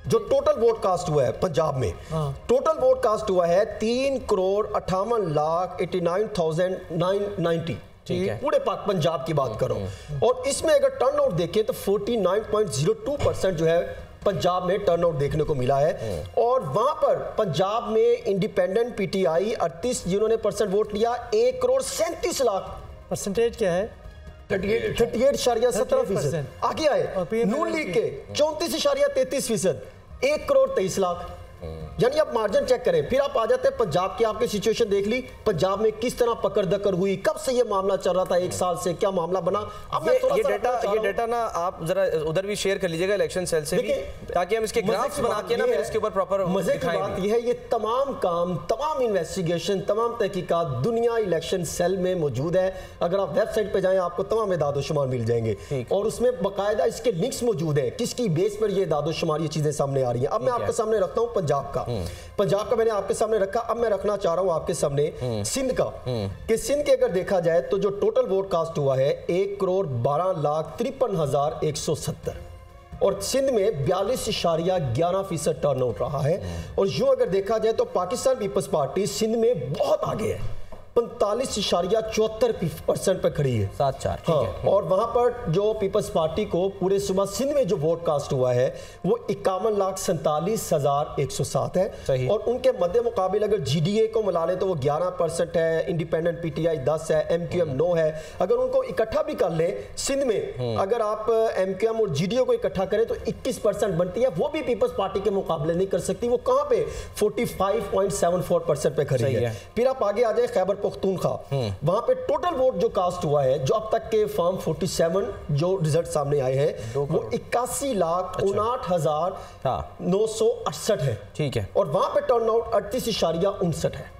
जो टोटल वोट कास्ट हुआ है पंजाब में। टोटल वोट कास्ट हुआ है 3,58,89,990 पूरे पंजाब की बात करो। और इसमें अगर टर्नआउट देखें तो 49.02% जो है पंजाब में टर्नआउट देखने को मिला है। और वहां पर पंजाब में इंडिपेंडेंट पीटीआई 38 जिन्होंने परसेंट वोट लिया, 1,37,00,000 परसेंटेज क्या है 38.17% आगे आए। नून लीग के 34.33%, 1,23,00,000। यानी आप मार्जिन चेक करें। फिर आप आ जाते हैं पंजाब की, आपकी सिचुएशन देख ली, पंजाब में किस तरह पकड़ दकड़ हुई, कब से ये मामला चल रहा था, एक साल से क्या मामला बना। अब ये डेटा ना आप जरा उधर भी शेयर कर लीजिएगा इलेक्शन सेल से भी, ताकि हम इसके ग्राफ्स बना के ना फिर इसके ऊपर प्रॉपर मजे की बात ये है, ये तमाम काम, तमाम इन्वेस्टिगेशन, तमाम तहकीकात दुनिया इलेक्शन सेल में मौजूद है। अगर आप वेबसाइट पे जाएं आपको तमाम इदाद-ओ-शुमार मिल जाएंगे और उसमें बाकायदा इसके लिंक्स मौजूद है, किसकी बेस पर ये इदाद-ओ-शुमार ये चीजें सामने आ रही है। अब मैं आपके सामने रखता हूं पंजाब का मैंने आपके सामने रखा। अब मैं रखना चाह रहा हूं आपके सामने सिंध का, कि सिंध के अगर देखा जाए तो जो टोटल वोट कास्ट हुआ है 1,12,53,170। और सिंध में 42.11% टर्नआउट रहा है। और यूँ अगर देखा जाए तो पाकिस्तान पीपल्स पार्टी सिंध में बहुत आगे है, 45.74% पर खड़ी है, 7-4। हाँ, और वहां पर जो पीपल्स पार्टी को पूरे सुबह सिंध में जो वोट कास्ट हुआ है वो 51,47,107 है। सही। और उनके मध्य मुकाबले अगर जीडीए को मिला लें तो वो 11% है, इंडिपेंडेंट पीटीआई 10 है, एमक्यूएम 9 है। अगर उनको इकट्ठा भी कर लें सिंध में, अगर आप एमक्यूएम और जीडीए को इकट्ठा करें तो 21% बनती है, वो भी पीपल्स पार्टी के मुकाबले नहीं कर सकती। वो कहां पे 45.74% पे खड़ी है। फिर आप आगे आ जाए खैबर पख्तूनख्वा, वहां पे टोटल वोट जो कास्ट हुआ है, जो अब तक के फॉर्म 47 जो रिजल्ट सामने आए हैं वो 81,59,968 है। ठीक है। और वहां पे टर्नआउट 38.59 है।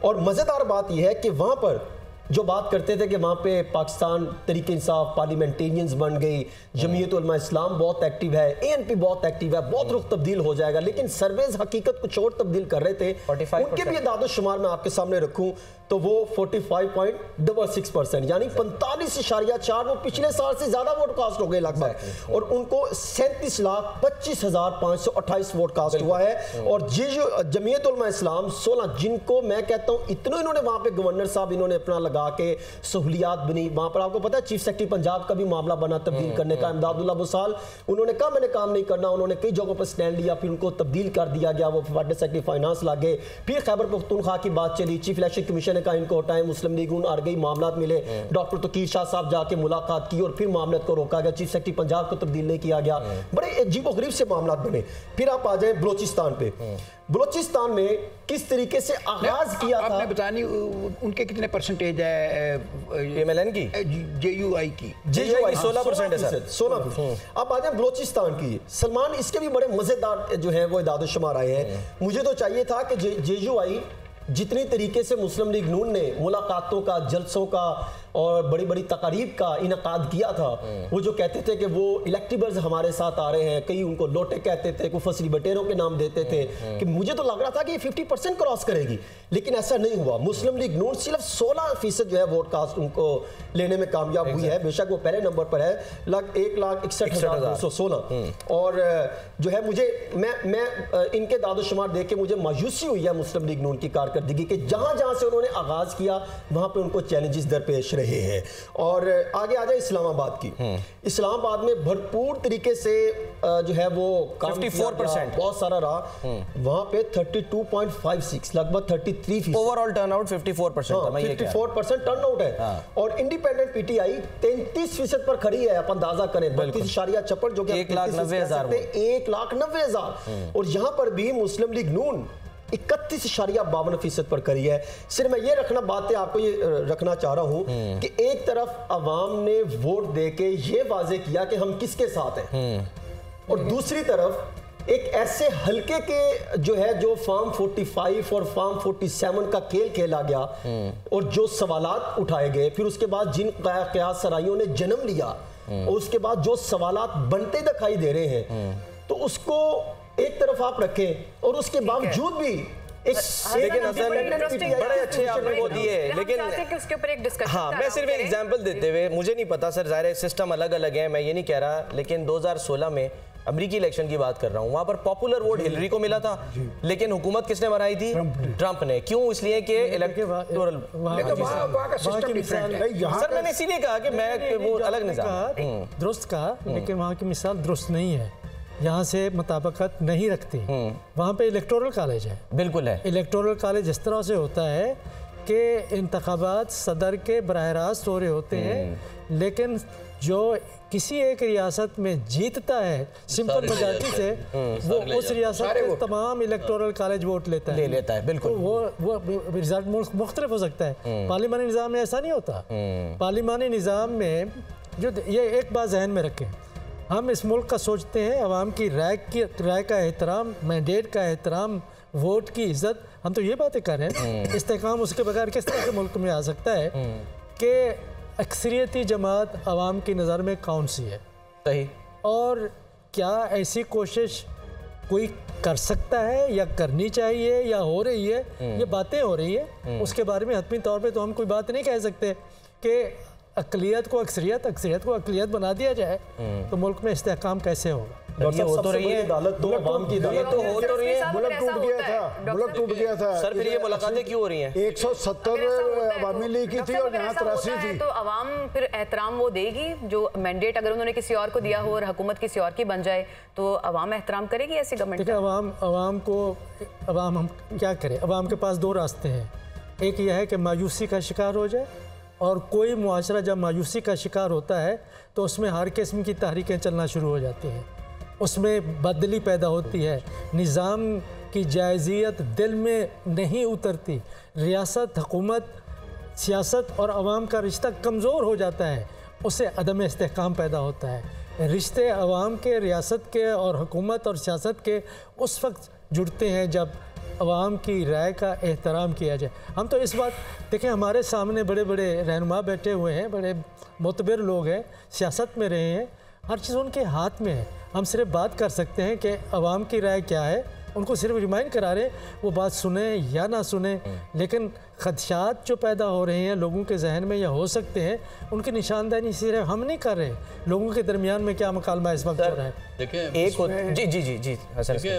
और मजेदार बात यह है कि वहां पर जो बात करते थे कि वहाँ पे पाकिस्तान तरीके इंसाफ पार्लियामेंटेरियंस बन गई, जमीयत उलमा इस्लाम बहुत एक्टिव है, एएनपी बहुत एक्टिव है, बहुत रुख तब्दील हो जाएगा, लेकिन सर्वेज हकीकत कुछ और तब्दील कर रहे थे। उनके भी दादो शुमार मैं आपके सामने रखूं तो वो 45.66% यानी 45.4, वो पिछले साल से ज्यादा वोट कास्ट हो गए लगभग। और उनको 37,25,528 वोट कास्ट हुआ है। और जो जमीयत उलमा इस्लाम 16, जिनको मैं कहता हूं इतने इन्होंने वहां पे गवर्नर साहब इन्होंने अपना लगा के सहूलियात बनी, वहां पर आपको पता है चीफ सेक्रेटरी पंजाब का भी मामला बना तब्दील करने का, इमदादुल्लाह बुसाल, उन्होंने कहा मैंने काम नहीं करना, उन्होंने कई जगहों पर स्टैंड लिया, फिर उनको तब्दील कर दिया गया, वो सेक्रेटरी फाइनेंस लागे। फिर खैबर पख्तूनख्वा की बात चली, चीफ इलेक्शन कमीशन ने कहा इनको हटाएं, मुस्लिम लीग आ गई, मामला मिले, डॉक्टर तकीर शाह साहब जाके मुलाकात की और फिर मामले को रोका गया, चीफ सेक्रेटरी पंजाब को तब्दील नहीं किया गया, बड़े अजीबोगरीब से मामला बने। फिर आप आ जाए बलोचिस्तान पे, बलोचिस्तान में किस तरीके से आगाज किया था। आपने बतानी उनके कितने परसेंटेज है एमएलएन की, जेयूआई की? जेयूआई 16% है सर, 16%। अब आ जाए बलोचिस्तान की, सलमान, इसके भी बड़े मजेदार जो है वो इदाद शुमार आए हैं। मुझे तो चाहिए था कि जेयूआई जितनी तरीके से मुस्लिम लीग नून ने मुलाकातों का, जलसों का और बड़ी बड़ी तकारीब का इनकाद किया था, वो जो कहते थे कि वो इलेक्टिबल्स हमारे साथ आ रहे हैं, कई उनको लोटे कहते थे, कोई फसली बटेरों के नाम देते थे, कि मुझे तो लग रहा था कि ये 50% क्रॉस करेगी, लेकिन ऐसा नहीं हुआ। मुस्लिम लीग नून सिर्फ 16% जो है वोट कास्ट उनको लेने में कामयाब हुई है। बेशक वो पहले नंबर पर है, 1,61,216। और जो है मुझे मैं इनके दादोशुमार देख के मुझे मायूसी हुई है मुस्लिम लीग नून की कारकर्दगी के, जहां जहां से उन्होंने आगाज किया वहां पे उनको चैलेंजेस दरपेश रहे हैं। और आगे आ जाए इस्लामाबाद की, इस्लामाबाद में भरपूर तरीके से जो है वो 54% बहुत सारा रहा, वहां पे 32.56 लगभग 33% ओवरऑल टर्नआउट 54% था। 54% टर्नआउट है। और इंडिपेंडेंट पीटीआई 33% पर खड़ी है, आप अंदाजा करें, 32.56 जो कि 1,90,000। और यहां पर भी मुस्लिम लीग नून 31.52% पर करी है। सिर्फ मैं ये बातें आपको ये रखना चाह रहा हूं कि एक तरफ अवाम ने वोट देके ये वाजे किया कि हम किसके साथ हैं, और दूसरी तरफ एक ऐसे हल्के के जो फॉर्म 45 और फॉर्म 47 का खेल खेला गया, और जो सवालात उठाए गए, फिर उसके बाद जिन क़यास सराइयों ने जन्म लिया, और उसके बाद जो सवालात बनते दिखाई दे रहे हैं, तो उसको एक तरफ आप रखें, और उसके बावजूद भी लेकिन बड़े अच्छे आपने वो दिए, लेकिन उसके ऊपर एक डिस्कशन। हाँ, मैं सिर्फ एक एग्जांपल देते हुए, मुझे नहीं पता सर, ज़ाहिर सिस्टम अलग अलग है, मैं ये नहीं कह रहा, लेकिन 2016 में अमेरिकी इलेक्शन की बात कर रहा हूँ, वहां पर पॉपुलर वोट हिलरी को मिला था, लेकिन हुकूमत किसने बनाई थी? ट्रंप ने। क्यों? इसलिए कि इलेक्टोरल सर, मैंने इसीलिए कहा कि मैं वो अलग निज़ाम दुरुस्त कहा, लेकिन वहाँ की मिसाल दुरुस्त नहीं है, यहाँ से मुताबिकत नहीं रखती। वहाँ पे इलेक्टोरल कॉलेज है, बिल्कुल है। इलेक्टोरल कॉलेज इस तरह से होता है कि इंतखाबात सदर के बराह रास्त हो रहे होते हैं, लेकिन जो किसी एक रियासत में जीतता है सिंपल मेजॉरिटी से, वो उस रियासत के तमाम इलेक्टोरल कॉलेज वोट लेता है, बिल्कुल। तो वो रिजल्ट मुख्तलिफ हो सकता है। पार्लिमानी निज़ाम में ऐसा नहीं होता। पार्लिमानी निज़ाम में जो ये एक बात जहन में रखें, हम इस मुल्क का सोचते हैं अवाम की राय का एहतराम, मैंडेट का एहतराम, वोट की इज्जत, हम तो ये बातें कर रहे हैं। इस्तेकाम उसके बगैर किस तरह के मुल्क में आ सकता है कि अक्सरियती जमात अवाम की नज़र में कौन सी है? सही। और क्या ऐसी कोशिश कोई कर सकता है या करनी चाहिए या हो रही है? ये बातें हो रही है, उसके बारे में हतमी तौर पे तो हम कोई बात नहीं कह सकते कि अक़लियत को अक्सरियत, अक्सरियत को अक़लियत बना दिया जाए तो मुल्क में इस्तेहकाम कैसे होगा। ये हो तो रही है अदालत तो अवाम की अदालत तो हो तो रही है। मुल्क टूट गया था, मुल्क टूट गया था। सर फिर ये मुलाकातें क्यों हो रही हैं? 170 अवामी लीग की थी और यहाँ 83 थी। तो अवाम फिर एहतराम वो देगी जो मैंडेट अगर उन्होंने किसी और को दिया हो और हुकूमत किसी और की बन जाए तो अवाम एहतराम करेगी ऐसी गवर्नमेंट? देखिए अवाम हम क्या करें? अवाम के पास दो रास्ते हैं। एक यह है कि मायूसी का शिकार हो जाए, और कोई मुआशरा जब मायूसी का शिकार होता है तो उसमें हर किस्म की तहरीकें चलना शुरू हो जाती हैं, उसमें बदली पैदा होती है, निज़ाम की जायज़ियत दिल में नहीं उतरती, रियासत, हुकूमत, सियासत और अवाम का रिश्ता कमज़ोर हो जाता है, उससे अदम इस्तेहकाम पैदा होता है। रिश्ते अवाम के, रियासत के और हुकूमत और सियासत के उस वक्त जुड़ते हैं जब अवाम की राय का एहतराम किया जाए। हम तो इस बात देखें, हमारे सामने बड़े बड़े रहनुमा बैठे हुए हैं, बड़े मोतबर लोग हैं, सियासत में रहे हैं, हर चीज़ उनके हाथ में है। हम सिर्फ बात कर सकते हैं कि अवाम की राय क्या है, उनको सिर्फ रिमाइंड करा रहे हैं वो बात सुने या ना सुने, लेकिन खदशात जो पैदा हो रहे हैं लोगों के जहन में या हो सकते हैं, उनकी निशानदही सिर्फ हम नहीं कर रहे, लोगों के दरमियान में क्या मुकालमा इस वक्त हो रहा है। देखिए एक जी जी जी जी देखिए,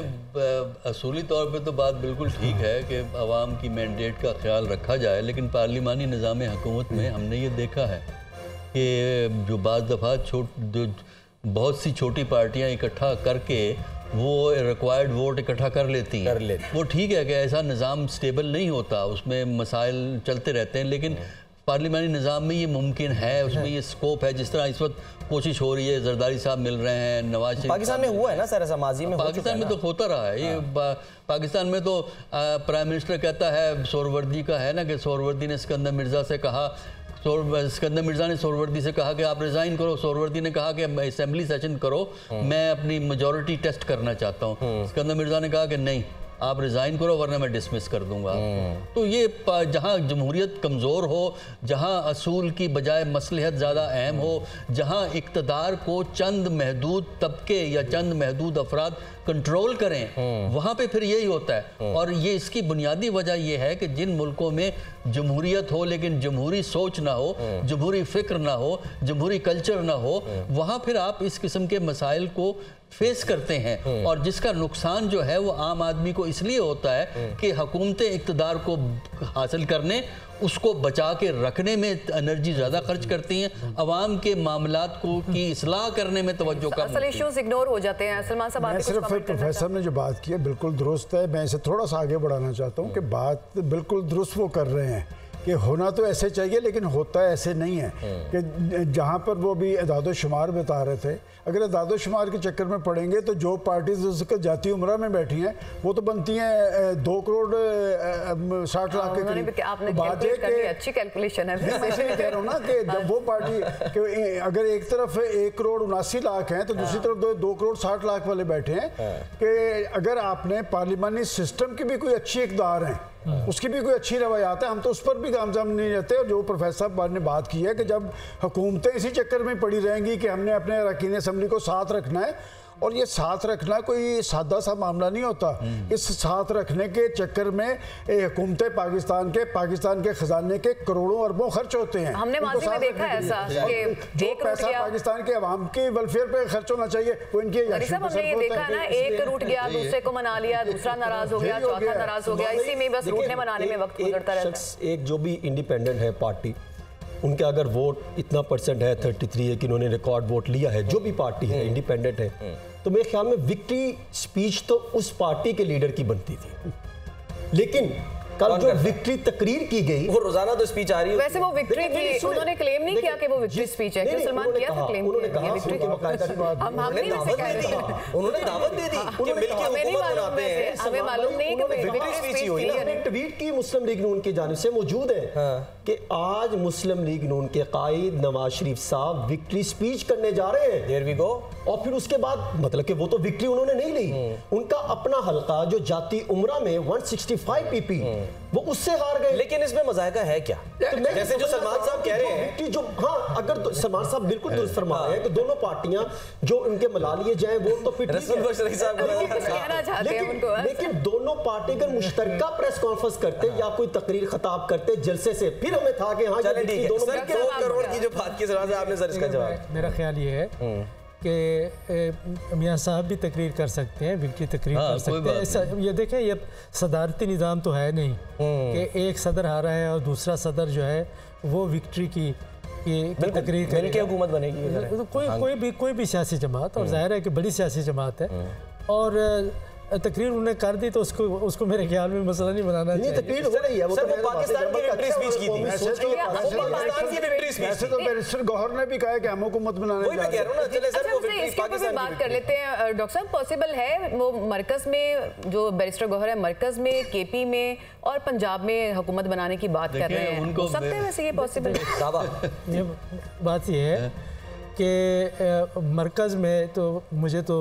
असूली तौर पे तो बात बिल्कुल ठीक है कि अवाम की मैंडेट का ख्याल रखा जाए, लेकिन पार्लिमानी निज़ाम हुकूमत में हमने ये देखा है कि जो बाज़ दफ़ा बहुत सी छोटी पार्टियां इकट्ठा करके वो रिक्वायर्ड वोट इकट्ठा कर लेती हैं, वो ठीक है कि ऐसा निज़ाम स्टेबल नहीं होता, उसमें मसाइल चलते रहते हैं, लेकिन पार्लिमानी निज़ाम में ये मुमकिन है, उसमें ये स्कोप है। जिस तरह इस वक्त कोशिश हो रही है, जरदारी साहब मिल रहे हैं, नवाज शरीफ पाकिस्तान में हुआ है ना सर, ऐसा माजी में पाकिस्तान में तो होता रहा है ये। पाकिस्तान में तो प्राइम मिनिस्टर कहता है, सोहरावर्दी का है ना कि सोहरावर्दी ने सिकंदर मिर्ज़ा से कहा, सिकंदर मिर्ज़ा ने सोहरावर्दी से कहा कि आप रिज़ाइन करो, सोहरावर्दी ने कहा कि असेंबली सेशन करो, मैं अपनी मेजॉरिटी टेस्ट करना चाहता हूँ। सिकंदर मिर्ज़ा ने कहा कि नहीं, आप रिज़ाइन करो वरना मैं डिसमिस कर दूंगा। तो ये जहाँ जमहूरियत कमज़ोर हो, जहाँ असूल की बजाय मसलहत ज़्यादा अहम हो, जहाँ इक़्तिदार को चंद महदूद तबके या चंद महदूद अफराद कंट्रोल करें, वहाँ पे फिर यही होता है। और ये इसकी बुनियादी वजह यह है कि जिन मुल्कों में जमहूरियत हो लेकिन जमहूरी सोच ना हो, जमहूरी फ़िक्र ना हो, जमहूरी कल्चर ना हो, वहाँ फिर आप इस किस्म के मसाइल को फेस करते हैं। और जिसका नुकसान जो है वो आम आदमी को इसलिए होता है कि हुकूमतें इक़्तिदार को हासिल करने, उसको बचा के रखने में एनर्जी ज़्यादा खर्च करती हैं, अवाम के मामलात को की इस्लाह करने में तवज्जो कम। असल इश्यूज इग्नोर हो जाते हैं। सलमान साहब, मैं सिर्फ प्रोफेसर ने जो बात की है बिल्कुल दुरुस्त है, मैं इसे थोड़ा सा आगे बढ़ाना चाहता हूँ कि बात बिल्कुल दुरुस्त वो कर रहे हैं कि होना तो ऐसे चाहिए लेकिन होता ऐसे नहीं है। कि जहाँ पर वो भी इदाद शुमार बता रहे थे, अगर इदाद शुमार के चक्कर में पड़ेंगे तो जो पार्टीज उसके जाती उम्रा में बैठी हैं वो तो बनती हैं 2 करोड़ 60 लाख के करीब। बात है कि अच्छी कैलकुलेशन है। मैं इसलिए कह रहा हूँ ना कि जब वो पार्टी अगर एक तरफ 1 करोड़ 79 लाख हैं तो दूसरी तरफ 2 करोड़ 60 लाख वाले बैठे हैं, कि अगर आपने पार्लिमानी सिस्टम की भी कोई अच्छी इक़्तिदार है, उसकी भी कोई अच्छी रवायात है, हम तो उस पर भी कामयाब नहीं रहते। और जो प्रोफेसर साहब ने बात की है कि जब हुकूमतें इसी चक्कर में पड़ी रहेंगी कि हमने अपने अरकान असेंबली को साथ रखना है, और ये साथ रखना कोई सादा सा मामला नहीं होता। इस साथ रखने के चक्कर में हुकूमतें पाकिस्तान के खजाने के करोड़ों अरबों खर्च होते हैं। हमने माजी में देखा है ऐसा कि जो पैसा पाकिस्तान के अवाम के वेलफेयर पे खर्च होना चाहिए वो इनके हमने ये देखा ना, एक रूठ गया, दूसरे को मना लिया, दूसरा नाराज हो गया, चौथा नाराज हो गया, इसी में बस रूठने मनाने में वक्त गुजरता रहता है। एक जो भी इंडिपेंडेंट है पार्टी, उनके अगर वोट इतना परसेंट है 33 है कि उन्होंने रिकॉर्ड वोट लिया है, जो भी पार्टी है इंडिपेंडेंट है, तो मेरे ख्याल में विक्ट्री स्पीच तो उस पार्टी के लीडर की बनती थी। लेकिन कल जो विक्ट्री तकरीर की गई, वो रोजाना तो स्पीच आ रही है। वैसे वो विक्ट्री थी, उन्होंने क्लेम नहीं किया कि वो विक्ट्री स्पीच है, क्योंकि सलमान किया था क्लेम, उन्होंने कहा विक्ट्री हम नहीं वैसे कह रहे थे, उन्होंने दावत दे दी कि मिलके हुकूमत बनाते हैं। हमें मालूम नहीं कि विक्ट्री स्पीच हुई है। ट्वीट की मुस्लिम लीग नून की जानिब से मौजूद है कि आज मुस्लिम लीग नून के कायद नवाज शरीफ साहब विक्ट्री स्पीच करने जा रहे हैं। There we go. और फिर उसके बाद मतलब कि वो तो विक्ट्री उन्होंने नहीं ली, उनका अपना हल्का जो जाती उम्रा में 165 पीपी वो उससे हार गए। लेकिन इसमें मजायका है क्या? तो जैसे जो सलमान साहब कह रहे हैं कि जो अगर सलमान साहब बिल्कुल दुरुस्त फरमा रहे हैं कि दोनों पार्टियां जो इनके मला लिए जाए वो तो फिर लेकिन दोनों पार्टी अगर मुश्तरका प्रेस कॉन्फ्रेंस करते या कोई तकरीर खिताब करते जलसे से, फिर हमें था कि हाँ 2 करोड़ की जो बात की सलमान साहब आपने सर इसका जवाब। मेरा ख्याल ये है कि मियाँ साहब भी तकरीर कर सकते हैं, विक्ट्री तकरीर कर सकते हैं। ये देखें, ये सदारती निज़ाम तो है नहीं कि एक सदर हारा है और दूसरा सदर जो है वो विक्ट्री की तकरीर करेगा, हुकूमत बनेगी। तो कोई भी सियासी जमात, और जाहिर है कि बड़ी सियासी जमात है, और तकरीर उन्हें कर दी तो उसको मेरे ख्याल में मसला नहीं बनाना चाहिए। तकरीर हो रही है, वो सर वो पाकिस्तान की विक्ट्री स्पीच की थी। वैसे तो बैरिस्टर गौहर ने भी कहा है कि हम हुकूमत बनाने वही मैं कह रहा हूं ना। चले सर वो विक्ट्री इसके ऊपर पाकिस्तान की बात कर लेते हैं। डॉक्टर साहब, पॉसिबल है वो मरकज में जो बैरिस्टर गौहर है, मरकज में, केपी में और पंजाब में हुकूमत बनाने की बात कर रहे हैं, हो सकता है वैसे ये पॉसिबल है? ये बात ये है कि मरकज में तो मुझे तो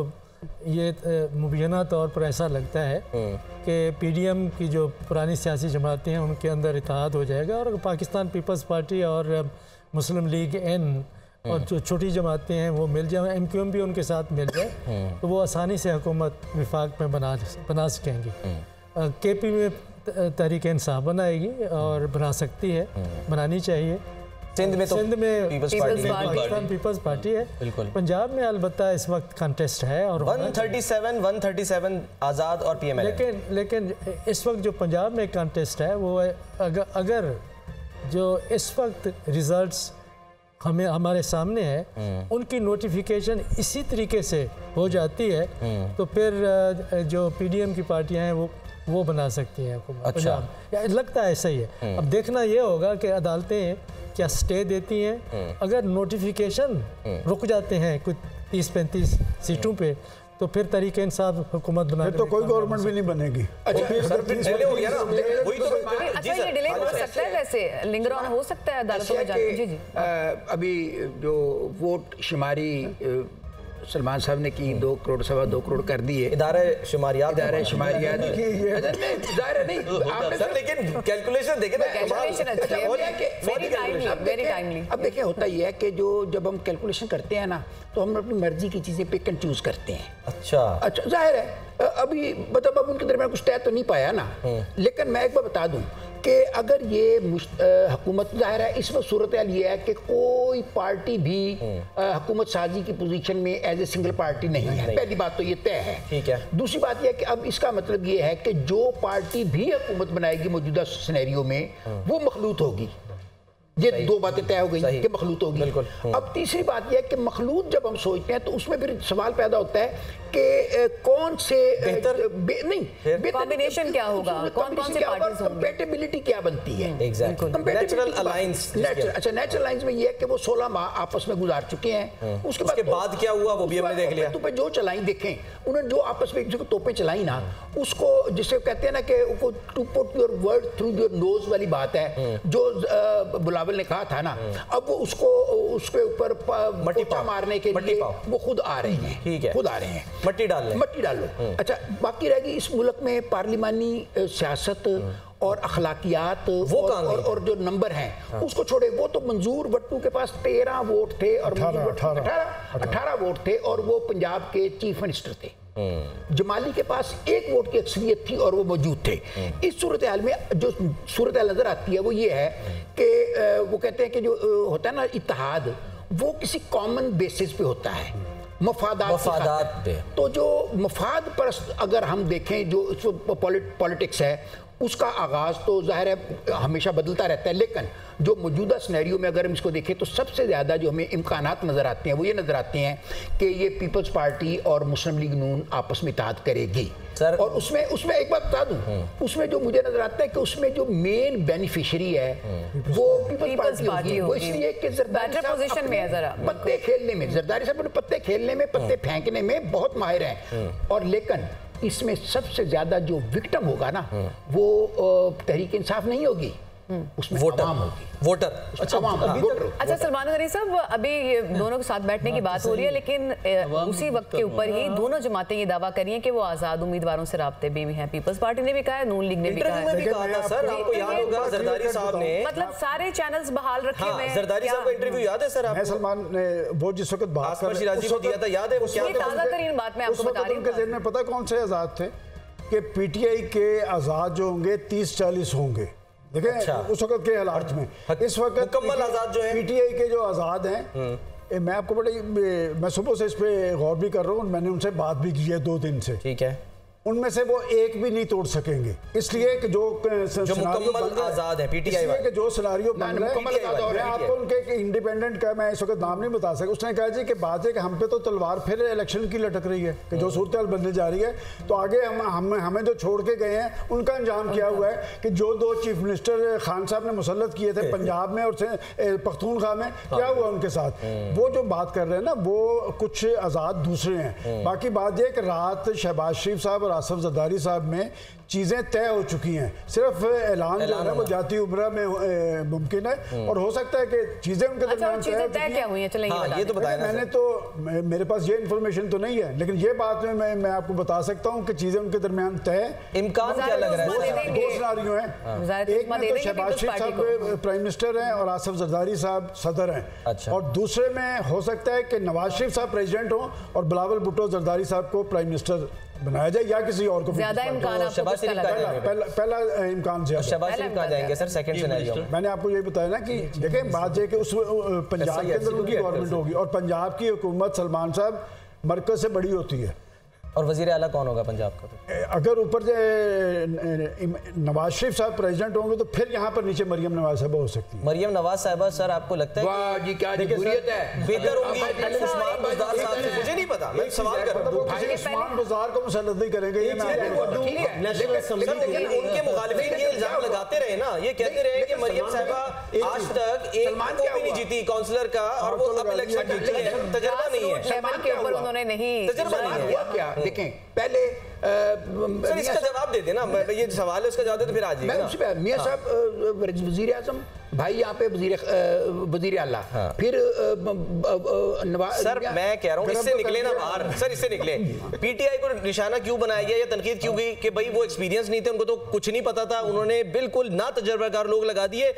ये मुबैना तौर पर ऐसा लगता है कि पीडीएम की जो पुरानी सियासी जमातें हैं उनके अंदर इत्तेहाद हो जाएगा, और पाकिस्तान पीपल्स पार्टी और मुस्लिम लीग एन और जो छोटी जमातें हैं वो मिल जाए, एमक्यूएम भी उनके साथ मिल जाए, तो वो आसानी से हुकूमत विफाक में बना सकेंगी। केपी में तहरीक इंसाफ बनाएगी और बना सकती है, बनानी चाहिए। सिंध में पाकिस्तान पीपल्स पार्टी है। पंजाब में अलबत्ता इस वक्त कंटेस्ट है और 137 आज़ाद और पीएमएल। लेकिन इस वक्त जो पंजाब में कंटेस्ट है वो अगर जो इस वक्त रिजल्ट्स हमारे सामने है उनकी नोटिफिकेशन इसी तरीके से हो जाती है तो फिर जो पीडीएम की पार्टियां हैं वो बना सकती हैं हुकूमत। अच्छा, लगता है ऐसा ही है। अब देखना ये होगा कि अदालतें क्या स्टे देती हैं। अगर नोटिफिकेशन रुक जाते हैं कुछ 30-35 सीटों पे तो फिर तरीके इंसाफ हुकूमत बना तो कोई गवर्नमेंट भी नहीं बनेगी। अच्छा, ये डिले हो सकता है, वैसे लिंगर ऑन हो सकता है अदालतों में जाके। जी जी। अभी जो वोट शुमारी सलमान साहब ने की 2 करोड़ 2.25 करोड़ कर दिए इदारे शुमारियात नहीं सर, लेकिन कैलकुलेशन देखें ना, अब देखिए होता ही है कि जब हम कैलकुलेशन करते हैं ना तो हम अपनी मर्जी की चीजें पिक एंड चूज करते हैं। अच्छा, जाहिर है अभी मतलब अब उनके दरमियान कुछ तय तो नहीं पाया ना, लेकिन मैं एक बार बता दूं कि अगर ये हुकूमत, जाहिर है इस वक्त सूरत हाल ये है कि कोई पार्टी भी हुकूमत साजी की पोजीशन में एज ए सिंगल पार्टी नहीं है। पहली बात तो ये तय है। ठीक है। दूसरी बात यह है कि अब इसका मतलब ये है कि जो पार्टी भी हुकूमत बनाएगी मौजूदा सिनेरियो में वो मखलूत होगी। ये 2 बातें तय हो गई कि मखलूत होगी। अब तीसरी बात यह है कि मखलूत जब हम सोचते हैं तो उसमें फिर सवाल पैदा होता है कि कौन से कॉम्बिनेशन क्या होगा, कौन से पार्टीज होंगे, कंपैटिबिलिटी क्या बनती है। Natural alliance. अच्छा, नेचुरल अलायंस में ये है कि वो 16 माह आपस में गुजार चुके हैं। उसके बाद क्या हुआ वो भी हमने देख लिया। तो जो चलाई देखें उन्होंने, जो आपस में एक दूसरे को तोपें चलाई ना, उसको जिसे कहते हैं ना कि to put your word through your nose वाली बात है जो बुलावल ने कहा था ना, अब वो उसके ऊपर पोछा मारने के लिए वो खुद आ रहे हैं। ठीक है, खुद आ रहे हैं, मट्टी डाल लो। अच्छा, बाकी रहेगी इस मुल्क में पार्लिमानी सियासत और अखलाकियात और जो नंबर हैं उसको छोड़े। वो तो मंजूर भट्टू के पास 13 वोट थे और 18 वोट थे और वो पंजाब के चीफ मिनिस्टर थे। जमाली के पास 1 वोट की अक्सरियत थी और वो मौजूद थे। इस सूरत हाल में जो सूरत हाल नजर आती है वो ये है कि वो कहते हैं कि जो होता है ना इत्तेहाद, वो किसी कॉमन बेसिस पे होता है, मफादात पे। तो जो मफाद परस्त अगर हम देखें जो पॉलिटिक्स है उसका आगाज तो जाहिर है हमेशा बदलता रहता है, लेकिन जो मौजूदा सिनेरियो में अगर हम इसको देखें तो सबसे ज़्यादा जो हमें इम्कानात नज़र आते हैं वो ये नज़र आते हैं कि ये पीपल्स पार्टी और मुस्लिम लीग नून आपस में इत्तेहाद करेगी। और उसमें एक बात बता दूं, उसमें जो मुझे नजर आता है कि उसमें जो मेन बेनिफिशियरी है वो पीपल्स पार्टी होगी। वो इसलिए कि जरदारी साहब पत्ते खेलने में, जरदारी साहब अपने पत्ते खेलने में, पत्ते फेंकने में बहुत माहिर हैं। और लेकिन इसमें सबसे ज्यादा जो विक्टिम होगा ना वो तहरीक इंसाफ नहीं होगी, उसमें वोटर। अच्छा सलमान गनी साहब, अभी ये दोनों के साथ बैठने की बात हो रही है, लेकिन उसी वक्त के ऊपर ही दोनों जमातें ये दावा कर रही हैं कि वो आजाद उम्मीदवारों से राब्ते में भी हैं। पीपल्स पार्टी ने भी कहा है, नून लीग ने भी कहा है। सर आपको याद होगा जरदारी साहब ने मतलब सारे चैनल्स बहाल रखे हुए हैं। जरदारी साहब का इंटरव्यू याद है सर आपको? सलमान ने वो जिस वक्त बात कर शिराजी को दिया था, याद है वो क्या था? ताज़ा तरीन बात मैं आपको बता रही हूं। उनके ज़हन में पता कौन से आज़ाद थे कि पीटीआई के आज़ाद जो होंगे 30-40 होंगे। देखें उस वक्त के हालात में, इस वक्त मुकम्मल आज़ाद जो है पीटीआई के जो आज़ाद हैं मैं आपको मैं सुबह से इस पे गौर भी कर रहा हूँ, मैंने उनसे बात भी की है 2 दिन से। ठीक है, उनमें से वो एक भी नहीं तोड़ सकेंगे, इसलिए कि जो मुकम्मल आजाद है पीटीआई वाले, कि जो सिनारियो बन रहा है, मैं आपको उनके इंडिपेंडेंट का मैं इस वक्त नाम नहीं बता सकता, उसने कहा जी कि बात है कि हम पे तो तलवार फिर इलेक्शन की लटक रही है कि जो सूरत बनने जा रही है, तो आगे हमें जो छोड़ के गए हैं उनका अंजाम क्या हुआ है कि जो 2 चीफ मिनिस्टर खान साहब ने मुसल्लत किए थे पंजाब में और पख्तूनख्वा में, क्या हुआ उनके साथ? वो जो बात कर रहे हैं ना वो कुछ आज़ाद दूसरे हैं। बाकी बात यह कि रात शहबाज शरीफ साहब और आसफ जरदारी साहब में चीज़ें तय हो चुकी हैं, सिर्फ ऐलान जो है वो जाती उम्र में मुमकिन है, और हो सकता है कि चीज़ें उनके दरमियान तय क्या हुई हैं, चलें ये तो बताया। मैंने तो मेरे पास ये इन्फॉर्मेशन तो नहीं है, लेकिन ये बात में मैं आपको बता सकता हूँ कि चीज़ें उनके दरमियान तय। इम्कान क्या लग रहा है? 2 सिनारियो हैं, एक में तो शहबाज शरीफ साहब प्राइम मिनिस्टर हैं और आसफ जरदारी साहब सदर हैं, अच्छा। और दूसरे में हो सकता है कि नवाज शरीफ साहब प्रेसिडेंट हों और बिलावल भुट्टो जरदारी साहब को प्राइम मिनिस्टर बनाया जाए या किसी और को। ज्यादा इम्कान पहला इम्कान शहबाज शरीफ कहाँ जाएंगे सर सेकंड सिनेरियो में? मैंने आपको ये बताया ना कि देखें बात ये कि उस पंजाब के अंदर उनकी गवर्नमेंट होगी और पंजाब की हुकूमत सलमान साहब मरकज से बड़ी होती है। और वजीर आला कौन होगा पंजाब का? अगर ऊपर नवाज शरीफ साहब प्रेसिडेंट होंगे तो फिर यहाँ पर नीचे मरियम नवाज साहबा हो सकती है। मरियम नवाज साहिबा सर आपको लगता है वाह जी क्या जमहूरियत है, बेहतर होंगी उस्मान बुज़दार साहब से? मुझे नहीं पता, मैं सवाल कर रहा हूं। उस्मान बुज़दार को मुसल्लत नहीं करेंगे ये उनके मुखालिफिन ये इल्जाम लगाते रहे ना, ये कहते रहे कि मरियम साहिबा आज तक एक को भी नहीं जीती काउंसिलर का, और वो अब इलेक्शन जीती है, तजुर्बा नहीं है। लेवल के ऊपर उन्होंने नहीं तजुर्बा नहीं है क्या? देखें पहले सर इसका जवाब दे देना, ये सवाल है उसका जवाब दे तो फिर आ जाइए। मियां साहब वजीर आजम, भाई यहाँ पे वजीर आला, फिर सर मैं कह रहा हूँ इससे निकले ना बाहर, सर इससे निकले। पीटीआई को निशाना क्यों बनाया गया या तनकीद क्यों गई कि भाई वो एक्सपीरियंस नहीं थे, उनको तो कुछ नहीं पता था, उन्होंने बिल्कुल ना तजर्बाकार लोग लगा दिए,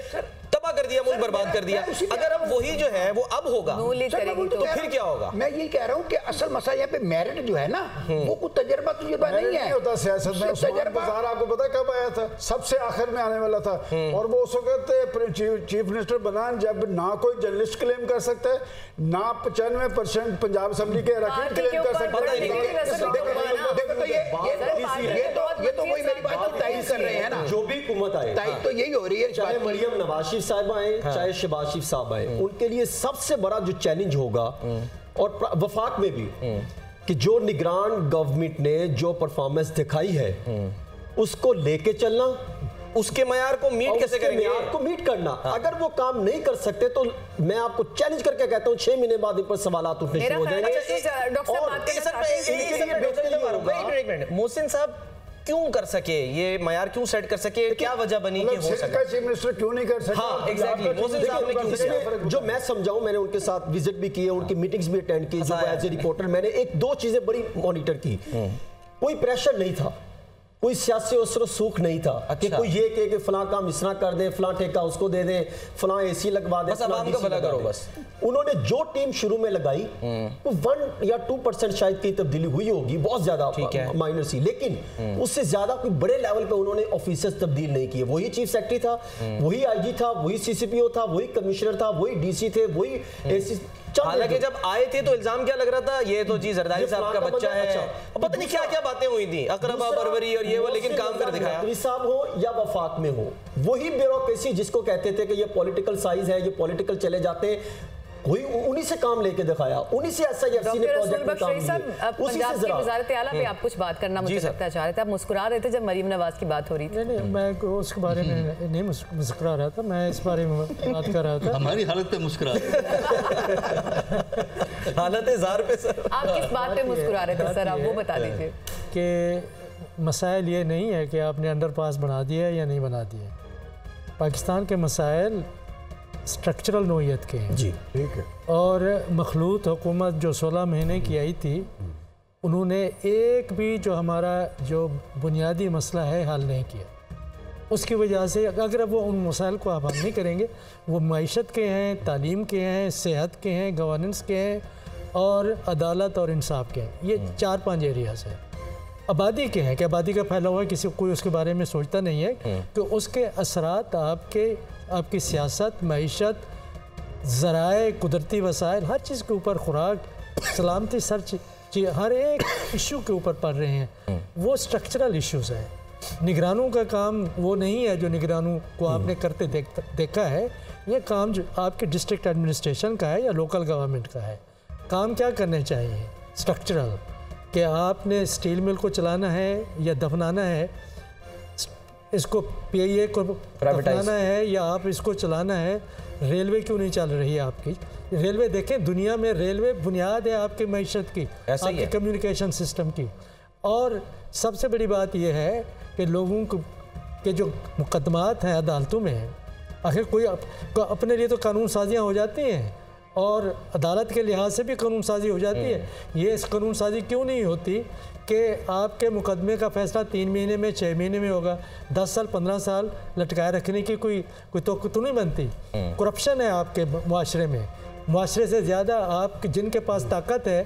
तबाह कर दिया, मुल्क बर्बाद कर दिया। अगर अब वही जो है वो अब होगा तो फिर क्या होगा? मैं यही कह रहा हूँ कि असल मसला यहाँ पे मेरिट जो है ना वो कुछ तजर्बा नहीं है होता सियासत में। उस्मान बुज़दार आपको पता कब आया था? सबसे आखिर में आने वाला था, और वो उस वक्त चीफ मिनिस्टर बना जब ना कोई जर्नलिस्ट क्लेम कर सकता है, ना 95% पंजाब असेंबली के अरकान क्लेम कर सकते हैं। ये तो वही मेरी बात तायद कर रहे हैं ना, जो भी हुकूमत आए तायद तो यही हो रही है, चाहे मरियम नवाज शरीफ साहब आए चाहे शहबाज शरीफ साहब आए, उनके लिए सबसे बड़ा जो चैलेंज होगा, और वफाक में भी, कि जो निगरान गवर्नमेंट ने जो परफॉर्मेंस दिखाई है उसको लेके चलना, उसके मयार को मीट कैसे करेंगे? मयार को मीट करना। अगर वो काम नहीं कर सकते तो मैं आपको चैलेंज करके कहता हूं 6 महीने बाद इन पर सवालात उठने शुरू हो जाएंगे। मोहसिन साहब क्यों कर सके, ये मयार क्यों सेट कर सके, क्या वजह बनी कि हो सका? चीफ मिनिस्टर क्यों नहीं कर सका? हाँ एग्जैक्टली, मोहसिन साहब ने क्यों किया? जो मैं समझाऊं, मैंने उनके साथ विजिट भी की है, उनकी मीटिंग्स भी अटेंड की, जो एज ए रिपोर्टर मैंने 1-2 चीजें बड़ी मॉनिटर की। कोई प्रेशर नहीं था, कोई सियासी उसरो सूख नहीं था। अच्छा। कि कोई ये कहे कि फलां काम इस तरह कर दें, फलां ठेका उसको दे दें, फलां एसी लगवा दें, बस आवाम का भला करो बस। उन्होंने जो टीम शुरू में लगाई वो 1 या 2% शायद की तब्दीली हुई होगी, बहुत ज्यादा माइनर सी, लेकिन उससे ज्यादा कोई बड़े लेवल पे उन्होंने ऑफिसर्स तब्दील नहीं किए। वही चीफ सेक्रेटरी था, वही आईजी था, वही सीसीपीओ था, वही कमिश्नर था, वही डीसी थे, वही एसी। हालांकि जब आए थे तो इल्जाम क्या लग रहा था, ये तो जी जरदारी साहब का बच्चा है, पता नहीं क्या क्या बातें हुई थी, अकरबा परवरी और ये वो, लेकिन काम कर दिखाया। साहब हो या वफाक में हो, वही ब्यूरोक्रेसी जिसको कहते थे कि ये पॉलिटिकल साइज है, ये पॉलिटिकल चले जाते हैं, वही उन्हीं से काम लेके दिखाया, उन्हीं से एसआईएफसी ने प्रोजेक्ट में काम किया। पंजाब की वज़ारत आला पे आप कुछ बात करना मुझे लगता है चाह रहे थे, आप मुस्कुरा रहे थे जब मरीम नवाज की बात हो रही थी। नहीं, मैं उसके बारे में नहीं मुस्कुरा रहा था, मैं इस बारे में बात कर रहा था। हमारी हालत पे मुस्कुरा हालत ज़ार पे सर, आप किस बात पे मुस्कुरा रहे थे सर, आप वो बता दीजिए। कि मसाइल ये नहीं है कि आपने अंडरपास बना दिया है या नहीं बना दिया। पाकिस्तान के मसाइल स्ट्रक्चरल नोयत के हैं जी, ठीक है। और मखलूत हुकूमत जो 16 महीने की आई थी, उन्होंने एक भी जो हमारा जो बुनियादी मसला है हल नहीं किया। उसकी वजह से अगर वो उन मसाइल को आप हल नहीं करेंगे, वो मईशत के हैं, तालीम के हैं, सेहत के हैं, गवर्नेंस के हैं और अदालत और इंसाफ के हैं। ये 4-5 एरियाज हैं। आबादी के हैं कि आबादी का फैला हुआ है, किसी कोई उसके बारे में सोचता नहीं है कि उसके असरात आपकी सियासत, मईशत ज़राए, कुदरती वसाइल, हर चीज़ के ऊपर, खुराक, सलामती, हर एक इशू के ऊपर पड़ रहे हैं। वो स्ट्रक्चरल इश्यूज़ हैं। निगरानों का काम वो नहीं है जो निगरानों को आपने करते देखा है। ये काम जो आपके डिस्ट्रिक्ट एडमिनिस्ट्रेशन का है या लोकल गवर्नमेंट का है। काम क्या करने चाहिए? स्ट्रक्चरल, कि आपने स्टील मिल को चलाना है या दफनाना है, इसको पीआईए को दफनाना है या आप इसको चलाना है। रेलवे क्यों नहीं चल रही है आपकी? रेलवे देखें, दुनिया में रेलवे बुनियाद है आपकी मईशत की, आपके कम्युनिकेशन सिस्टम की। और सबसे बड़ी बात यह है कि लोगों को के जो मुकदमात हैं अदालतों में, आखिर कोई अपने लिए तो कानून साजियाँ हो जाती हैं और अदालत के लिहाज से भी कानून साजी हो जाती है। ये इस कानून साजी क्यों नहीं होती कि आपके मुकदमे का फैसला 3 महीने में, 6 महीने में होगा? 10 साल 15 साल लटकाए रखने की कोई तो नहीं बनती। करप्शन है आपके मुआशरे में, मुआशरे से ज़्यादा आप जिनके पास ताकत है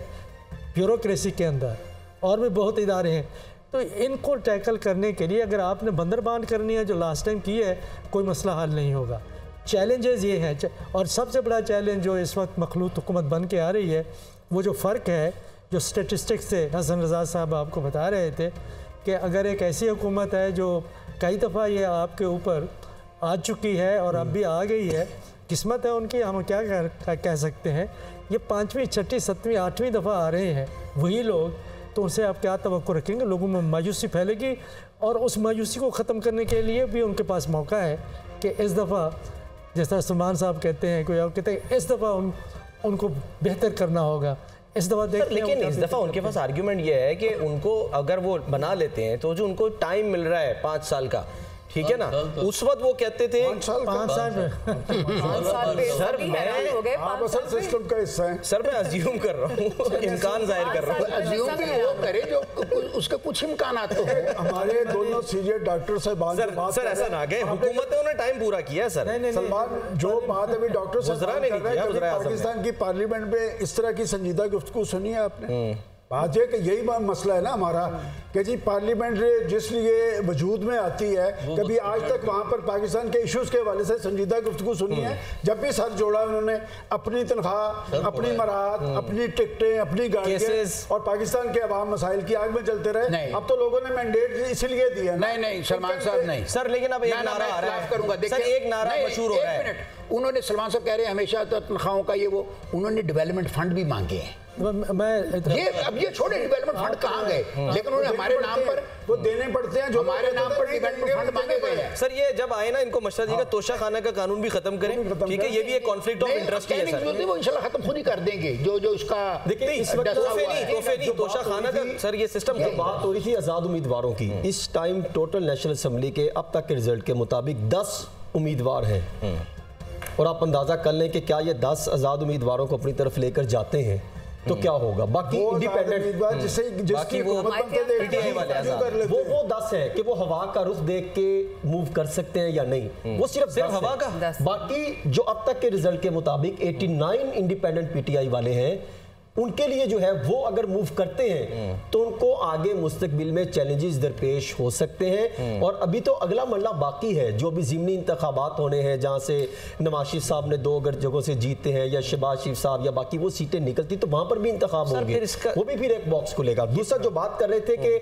ब्यूरोक्रेसी के अंदर, और भी बहुत इदारे हैं। तो इनको टैकल करने के लिए अगर आपने बंदरबांट करनी है जो लास्ट टाइम की है, कोई मसला हल नहीं होगा। चैलेंजेस ये हैं, और सबसे बड़ा चैलेंज जो इस वक्त मखलूत हुकूमत बन के आ रही है, वो जो फ़र्क है जो स्टेटिस्टिक्स से हसन रज़ा साहब आपको बता रहे थे, कि अगर एक ऐसी हुकूमत है जो कई दफ़ा ये आपके ऊपर आ चुकी है और अब भी आ गई है, किस्मत है उनकी, हम क्या कह सकते हैं। ये 5वीं, 6वीं, 7वीं, 8वीं दफ़ा आ रहे हैं वही लोग, तो उनसे आप क्या तवक्को रखेंगे? लोगों में मायूसी फैलेगी, और उस मायूसी को ख़त्म करने के लिए भी उनके पास मौका है कि इस दफ़ा, जैसा सलमान साहब कहते हैं, कोई और कहते हैं, इस दफ़ा उनको बेहतर करना होगा। इस दफ़ा देखते हैं, लेकिन इस दफ़ा उनके पास आर्ग्यूमेंट ये है कि उनको अगर वो बना लेते हैं तो जो उनको टाइम मिल रहा है 5 साल का, ठीक है ना, उस वक्त वो कहते थे 5 साल सर आप असल सिस्टम का हिस्सा है। सर मैं अज्यूम कर रहा हूँ, इम्कान जाहिर कर रहा हूँ। अज्यूम भी वो करे जो उसके कुछ इम्कानात तो हो। हमारे दोनों सीनियर डॉक्टर साहब सर ऐसा ना गए, हुकूमत ने उन्हें टाइम पूरा किया सर। सलमान, जो बात अभी डॉक्टर साहब कर रहे हैं, पाकिस्तान की पार्लियामेंट में इस तरह की संजीदा गुफ्तगू सुनी है आपने? बात है कि यही मसला है ना हमारा, कि जी पार्लियामेंट जिसलिए वजूद में आती है, कभी आज तक वहाँ पर पाकिस्तान के इश्यूज के हवाले से संजीदा गुफ्तगू सुनी है? जब भी सर जोड़ा उन्होंने अपनी तनख्वाह, अपनी मराहत, अपनी टिकटें, अपनी गाड़ियाँ, और पाकिस्तान के अवाम मसाइल की आग में चलते रहे। अब तो लोगों ने मैंडेट इसलिए दिया। नहीं सलमान साहब नहीं सर, लेकिन अब एक नारा आ रहा है, करूंगा, देखिए एक नारा मशहूर हो रहा है। उन्होंने, सलमान साहब कह रहे हैं हमेशा तो तनख्वाहों का ये वो, उन्होंने डेवलपमेंट फंड भी मांगे हैं। ये छोड़े डेवलपमेंट फंड कहाँ गए, लेकिन उन्होंने हमारे नाम पर वो देने पड़ते हैं, जो हमारे नाम पर डेवलपमेंट फंड मांगे गए हैं। सर ये जब आए ना, इनको मशवरा दीजिएगा तोशा खाना का कानून भी खत्म करें, ठीक है? ये भी एक कॉन्फ्लिक्ट ऑफ इंटरेस्ट है सर, वो इंशाल्लाह खत्म खुद ही कर देंगे। जो इसका देखिए तोहफे नहीं तोशा खाना का सर, ये सिस्टम जो बात हो रही थी आज़ाद उम्मीदवारों की, इस टाइम टोटल नेशनल असेंबली के अब तक के रिजल्ट के मुताबिक 10 उम्मीदवार हैं, और आप अंदाजा कर लें कि क्या ये 10 आज़ाद उम्मीदवारों को अपनी तरफ लेकर जाते हैं तो क्या होगा। बाकी इंडिपेंडेंट वो 10 है कि वो हवा का रुख देख के मूव कर सकते हैं या नहीं, वो सिर्फ हवा का। बाकी जो अब तक के रिजल्ट के मुताबिक 89 इंडिपेंडेंट पीटीआई वाले हैं, उनके लिए जो है वो अगर मूव करते हैं तो उनको आगे मुस्तकबिल में चैलेंजेस दरपेश हो सकते हैं। और अभी तो अगला मरला बाकी है, जो भी ज़िमनी इंतखाबात होने हैं, जहाँ से नवाज शरीफ साहब ने 2 अगर जगहों से जीतते हैं, या शहबाज शरीफ साहब, या बाकी वो सीटें निकलती, तो वहाँ पर भी इंतखाब होंगे, वो भी फिर एक बॉक्स खुलेगा। दूसरा जो बात कर रहे थे कि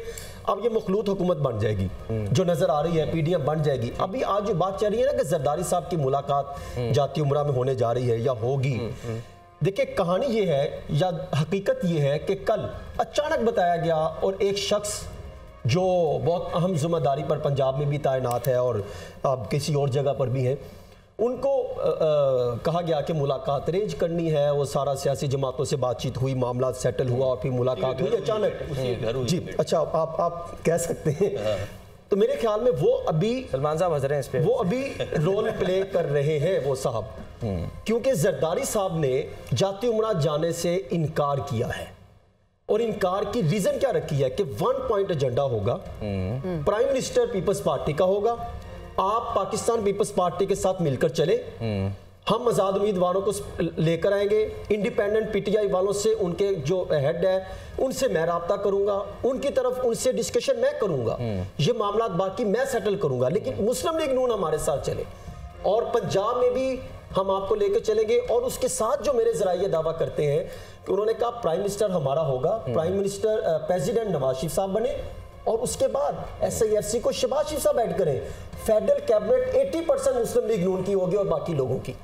अब ये मखलूत हुकूमत बन जाएगी, जो नज़र आ रही है, PDM बन जाएगी। अभी आज जो बात चल रही है ना कि जरदारी साहब की मुलाकात जाती उमरा में होने जा रही है या होगी, देखिए कहानी ये है या हकीकत ये है कि कल अचानक बताया गया, और एक शख्स जो बहुत अहम जिम्मेदारी पर पंजाब में भी तैनात है और अब किसी और जगह पर भी है, उनको कहा गया कि मुलाकात अरेंज करनी है। वो सारा सियासी जमातों से बातचीत हुई, मामला सेटल हुआ, और फिर मुलाकात हुई अचानक। जी अच्छा, आप कह सकते हैं। तो मेरे ख्याल में वो अभी सलमान साहब हंस रहे हैं इस पे, वो अभी रोल प्ले कर रहे हैं वो साहब, क्योंकि जरदारी साहब ने जाती उमरा जाने से इनकार किया है। और इनकार की रीजन क्या रखी है कि 1 पॉइंट एजेंडा होगा, प्राइम मिनिस्टर पीपल्स पार्टी का होगा, आप पाकिस्तान पीपल्स पार्टी के साथ मिलकर चले, हम आज़ाद उम्मीदवारों को लेकर आएंगे, इंडिपेंडेंट पीटीआई वालों से, उनके जो हेड है उनसे मैं राब्ता करूंगा, उनकी तरफ उनसे डिस्कशन मैं करूंगा, ये मामला बाकी मैं सेटल करूंगा, लेकिन मुस्लिम लीग नून हमारे साथ चले। और पंजाब में भी हम आपको लेकर चलेंगे। और उसके साथ जो मेरे जरा ये दावा करते हैं कि उन्होंने कहा प्राइम मिनिस्टर हमारा होगा, prime minister president Nawaz Sharif साहब बने और उसके बाद SIFC को शहबाज शरीफ साहब ऐड करें। फेडरल कैबिनेट 80% मुस्लिम लीग नून की होगी और बाकी लोगों की।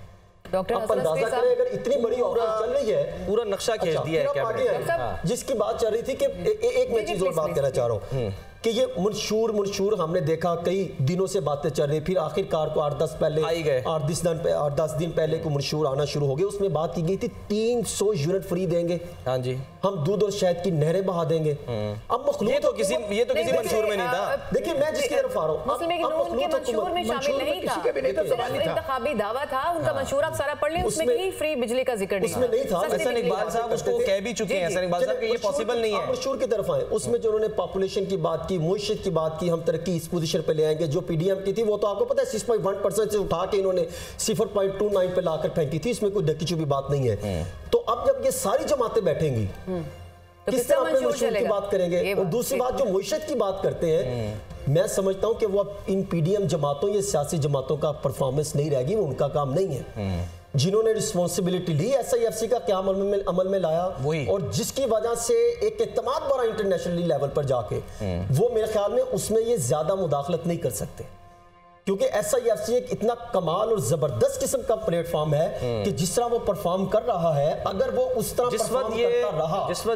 डॉक्टर आप अंदाजा करें अगर इतनी बड़ी ओवरऑल चल रही है, पूरा नक्शा खींच दिया है कैबिनेट। जिसकी बात चल रही थी कि एक मैं चीज और बात करना चाह रहा हूँ कि ये मंशूर हमने देखा कई दिनों से बातें चल रही, फिर आखिरकार को 8-10 दिन पहले को मंशूर आना शुरू हो गया। उसमें बात की गई थी 300 यूनिट फ्री देंगे, हाँ जी, हम दूध और शहद की नहरें बहा देंगे। अब मखलूक ये तो किसी मंशूर में नहीं था। देखिए मैं जिसकी तरफ आ रहा हूँ, मुस्लिम लीग नून के मंशूर में शामिल नहीं था, सिर्फ इंतखाबी दावा था उनका। मंशूर आप सारा पढ़ लें, उसमें कहीं फ्री बिजली का जिक्र नहीं था। हसन इकबाल साहब उसको कह भी चुके हैं, हसन इकबाल साहब कि ये पॉसिबल नहीं है। मंशूर की तरफ आए, उसमें जो उन्होंने पॉपुलेशन की बात की, मुआशरत की बात की, हम तरक्की इस पोजीशन पे ले आएंगे। जो PDM की थी वो तो आपको पता है 6.1% से उठा के इन्होंने 0.29 पे लाकर फेंकी थी, इसमें कोई ढकी चुपी बात नहीं है। तो अब जब ये सारी जमातें बैठेंगी तो किस तरह अपने मंशूर की बात करेंगे। और दूसरी बात जो मुआशरत की बात करते हैं, मैं समझता हूं कि वो अब इन PDM जमातों, ये सियासी जमातों का परफॉर्मेंस नहीं रहेगी, वो उनका काम नहीं है। जिन्होंने रिस्पॉन्सिबिलिटी ली SIFC का क्या अमल में लाया, और जिसकी वजह से एक एतमाद बड़ा इंटरनेशनली लेवल पर जाके, वो मेरे ख्याल में उसमें ये ज्यादा मुदाखलत नहीं कर सकते, क्योंकि SIFC एक इतना कमाल और जबरदस्त किस्म का प्लेटफॉर्म है कि जिस तरह वो परफॉर्म कर रहा है, अगर वो उस तरह जिस वक्त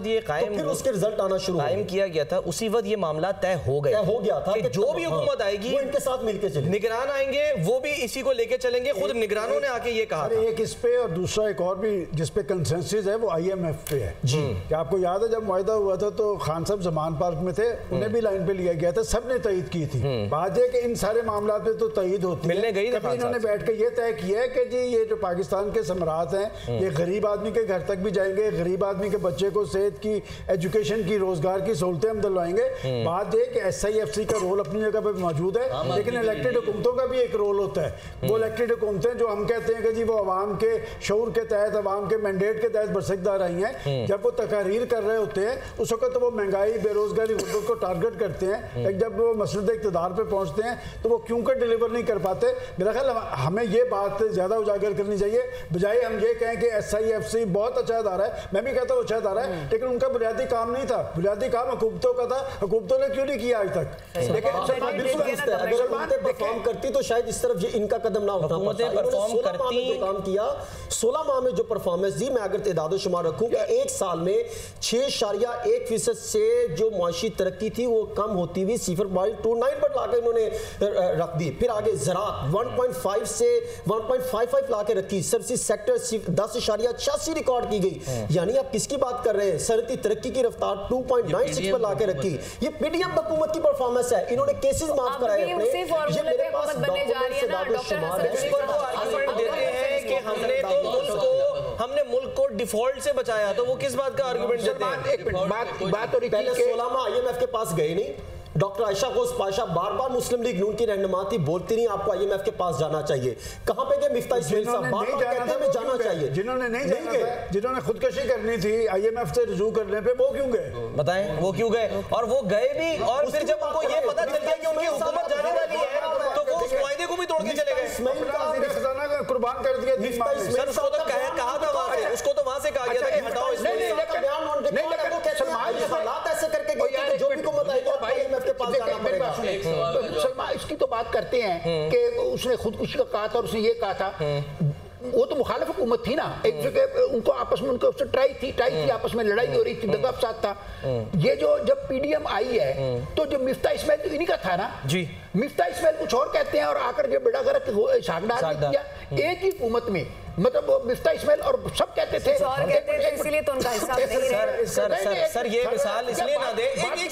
ये कायम, तो फिर उसके रिजल्ट आना शुरू कायम किया गया था, उसी वक्त ये मामला तय हो गया था कि जो भी हुकूमत आएगी वो इनके साथ मिलकर चलेगी, निगरान आएंगे, वो भी इसी को लेकर चलेंगे। खुद निगरानों ने आके ये कहा था। एक इस पे और दूसरा एक और भी जिस पे कंसेंसस है वो IMF पे है जी। क्या आपको याद है जब मुआहदा हुआ था तो खान साहब जमान पार्क में थे, उन्हें भी लाइन पे लिया गया था, सबने तईद की थी। बात है कि इन सारे मामला पे तो तईद होती है। मिलने गई कभी इन्होंने बैठ के ये तय किया है कि जी ये जो पाकिस्तान के सम्राट हैं ये गरीब आदमी के घर तक भी जाएंगे, गरीब आदमी के बच्चे को सेहत की, एजुकेशन की, रोजगार की सहूलतें हम दिलवाएंगे। बात यह कि SIFC का रोल अपनी जगह पे मौजूद है, लेकिन इलेक्टेड हुकूमतों का भी एक रोल होता है। वो इलेक्टेड हुकूमतें जो हम कहते हैं कि जी वो अवाम के शऊर के तहत, अवाम के मैंडेट के तहत बरसकदार आई हैं, जब वो तकारीर कर रहे होते हैं उस वक्त तो वो महंगाई, बेरोजगारी, गुर्बत को टारगेट करते हैं। एक जब वो मसलत इक़्तिदार पे पहुंचते हैं तो वो क्यों कर डिलीवर नहीं कर पाते। मेरा ख्याल हमें ये बात ज़्यादा उजागर करनी चाहिए, बजाय हम ये कहें कि SIFC बहुत अच्छा इदारा है। मैं भी कहता हूँ अच्छा इदारा है, लेकिन उनका बुनियादी काम नहीं था, बुनियादी काम हुकूमतों का था। हुकूमतों ने क्यों नहीं किया आज तक? लेकिन अगर हुकूमतें परफॉर्म करती तो शायद इस तरफ इनका कदम ना उठा पाता। परफॉर्म करती काम किया 16 माह में जो परफॉर्मेंस दी, मैं अगर तादाद शुमार रखूं कि एक साल में 6.1% से जो मुआशी तरक्की थी वो कम होती हुई 0.29 पर लाकर इन्होंने रख दी। फिर आगे ज़राअत 1.5 से 1.55 लाके रखी, सर्विस सेक्टर 10.86 रिकॉर्ड की गई। यानी आप किसकी बात कर रहे हैं? सनती तरक्की की रफ्तार 2.96 पर लाके रखी। ये PDM हुकूमत की परफॉर्मेंस है। इन्होंने केसेस माफ कराए अपने। ये मेरे पास डॉक्यूमेंट से दादो शुमार है। देते हैं कि हमने मुल्क को डिफॉल्ट से बचाया, तो वो किस बात का आर्गुमेंट देते हैं? एक मिनट बात और पहले 16 माह IMF के पास गए नहीं। डॉक्टर आयशा घोष पाशा बार बार मुस्लिम लीग नून की रहनुमा थी, बोलती नहीं आपको IMF के पास जाना चाहिए। कहां पे गए मिफ्ता इस्माइल साहब? बार बार कहते हैं जाना चाहिए। जिन्होंने नहीं गए, जिन्होंने खुदकशी करनी थी IMF से रुजू करने पे, वो क्यों गए? बताएं वो क्यों गए? और वो गए भी, और फिर जब उनको ये पता चल गया कि उनकी हुकूमत जाने वाली है तो वो उस मुआहदे को भी तोड़ के चले गए। खजाना का कुर्बान कर दिया। सर उसको तो कहा था वहां से, उसको तो वहां से कहा गया था कि हटाओ इसको। हालात ऐसे करके जो भी को बताएगा IMF के पास जाना पड़ेगा। सलमान इसकी तो बात करते हैं कि उसने खुदकुशी का कहा था और उसने ये कहा था, वो तो मुखालिफ हुकूमत थी ना, एक जगह उनको आपस में उनको ट्राई थी आपस में लड़ाई हो रही थी, दगा फसाद था। ये जो जब PDM आई है तो जो मिफ्ता इस्माइल तो इन्हीं का था ना जी। मिफ्ता इस्माइल कुछ और कहते हैं और आकर जो बेड़ा गर्क शागडार ने किया एक ही हुकूमत में, मतलब वो मिफ्ता इस्माइल और सब कहते थे इसलिए तो उनका हिस्सा नहीं है। सर ये मिसाल इसलिए ना दे, एक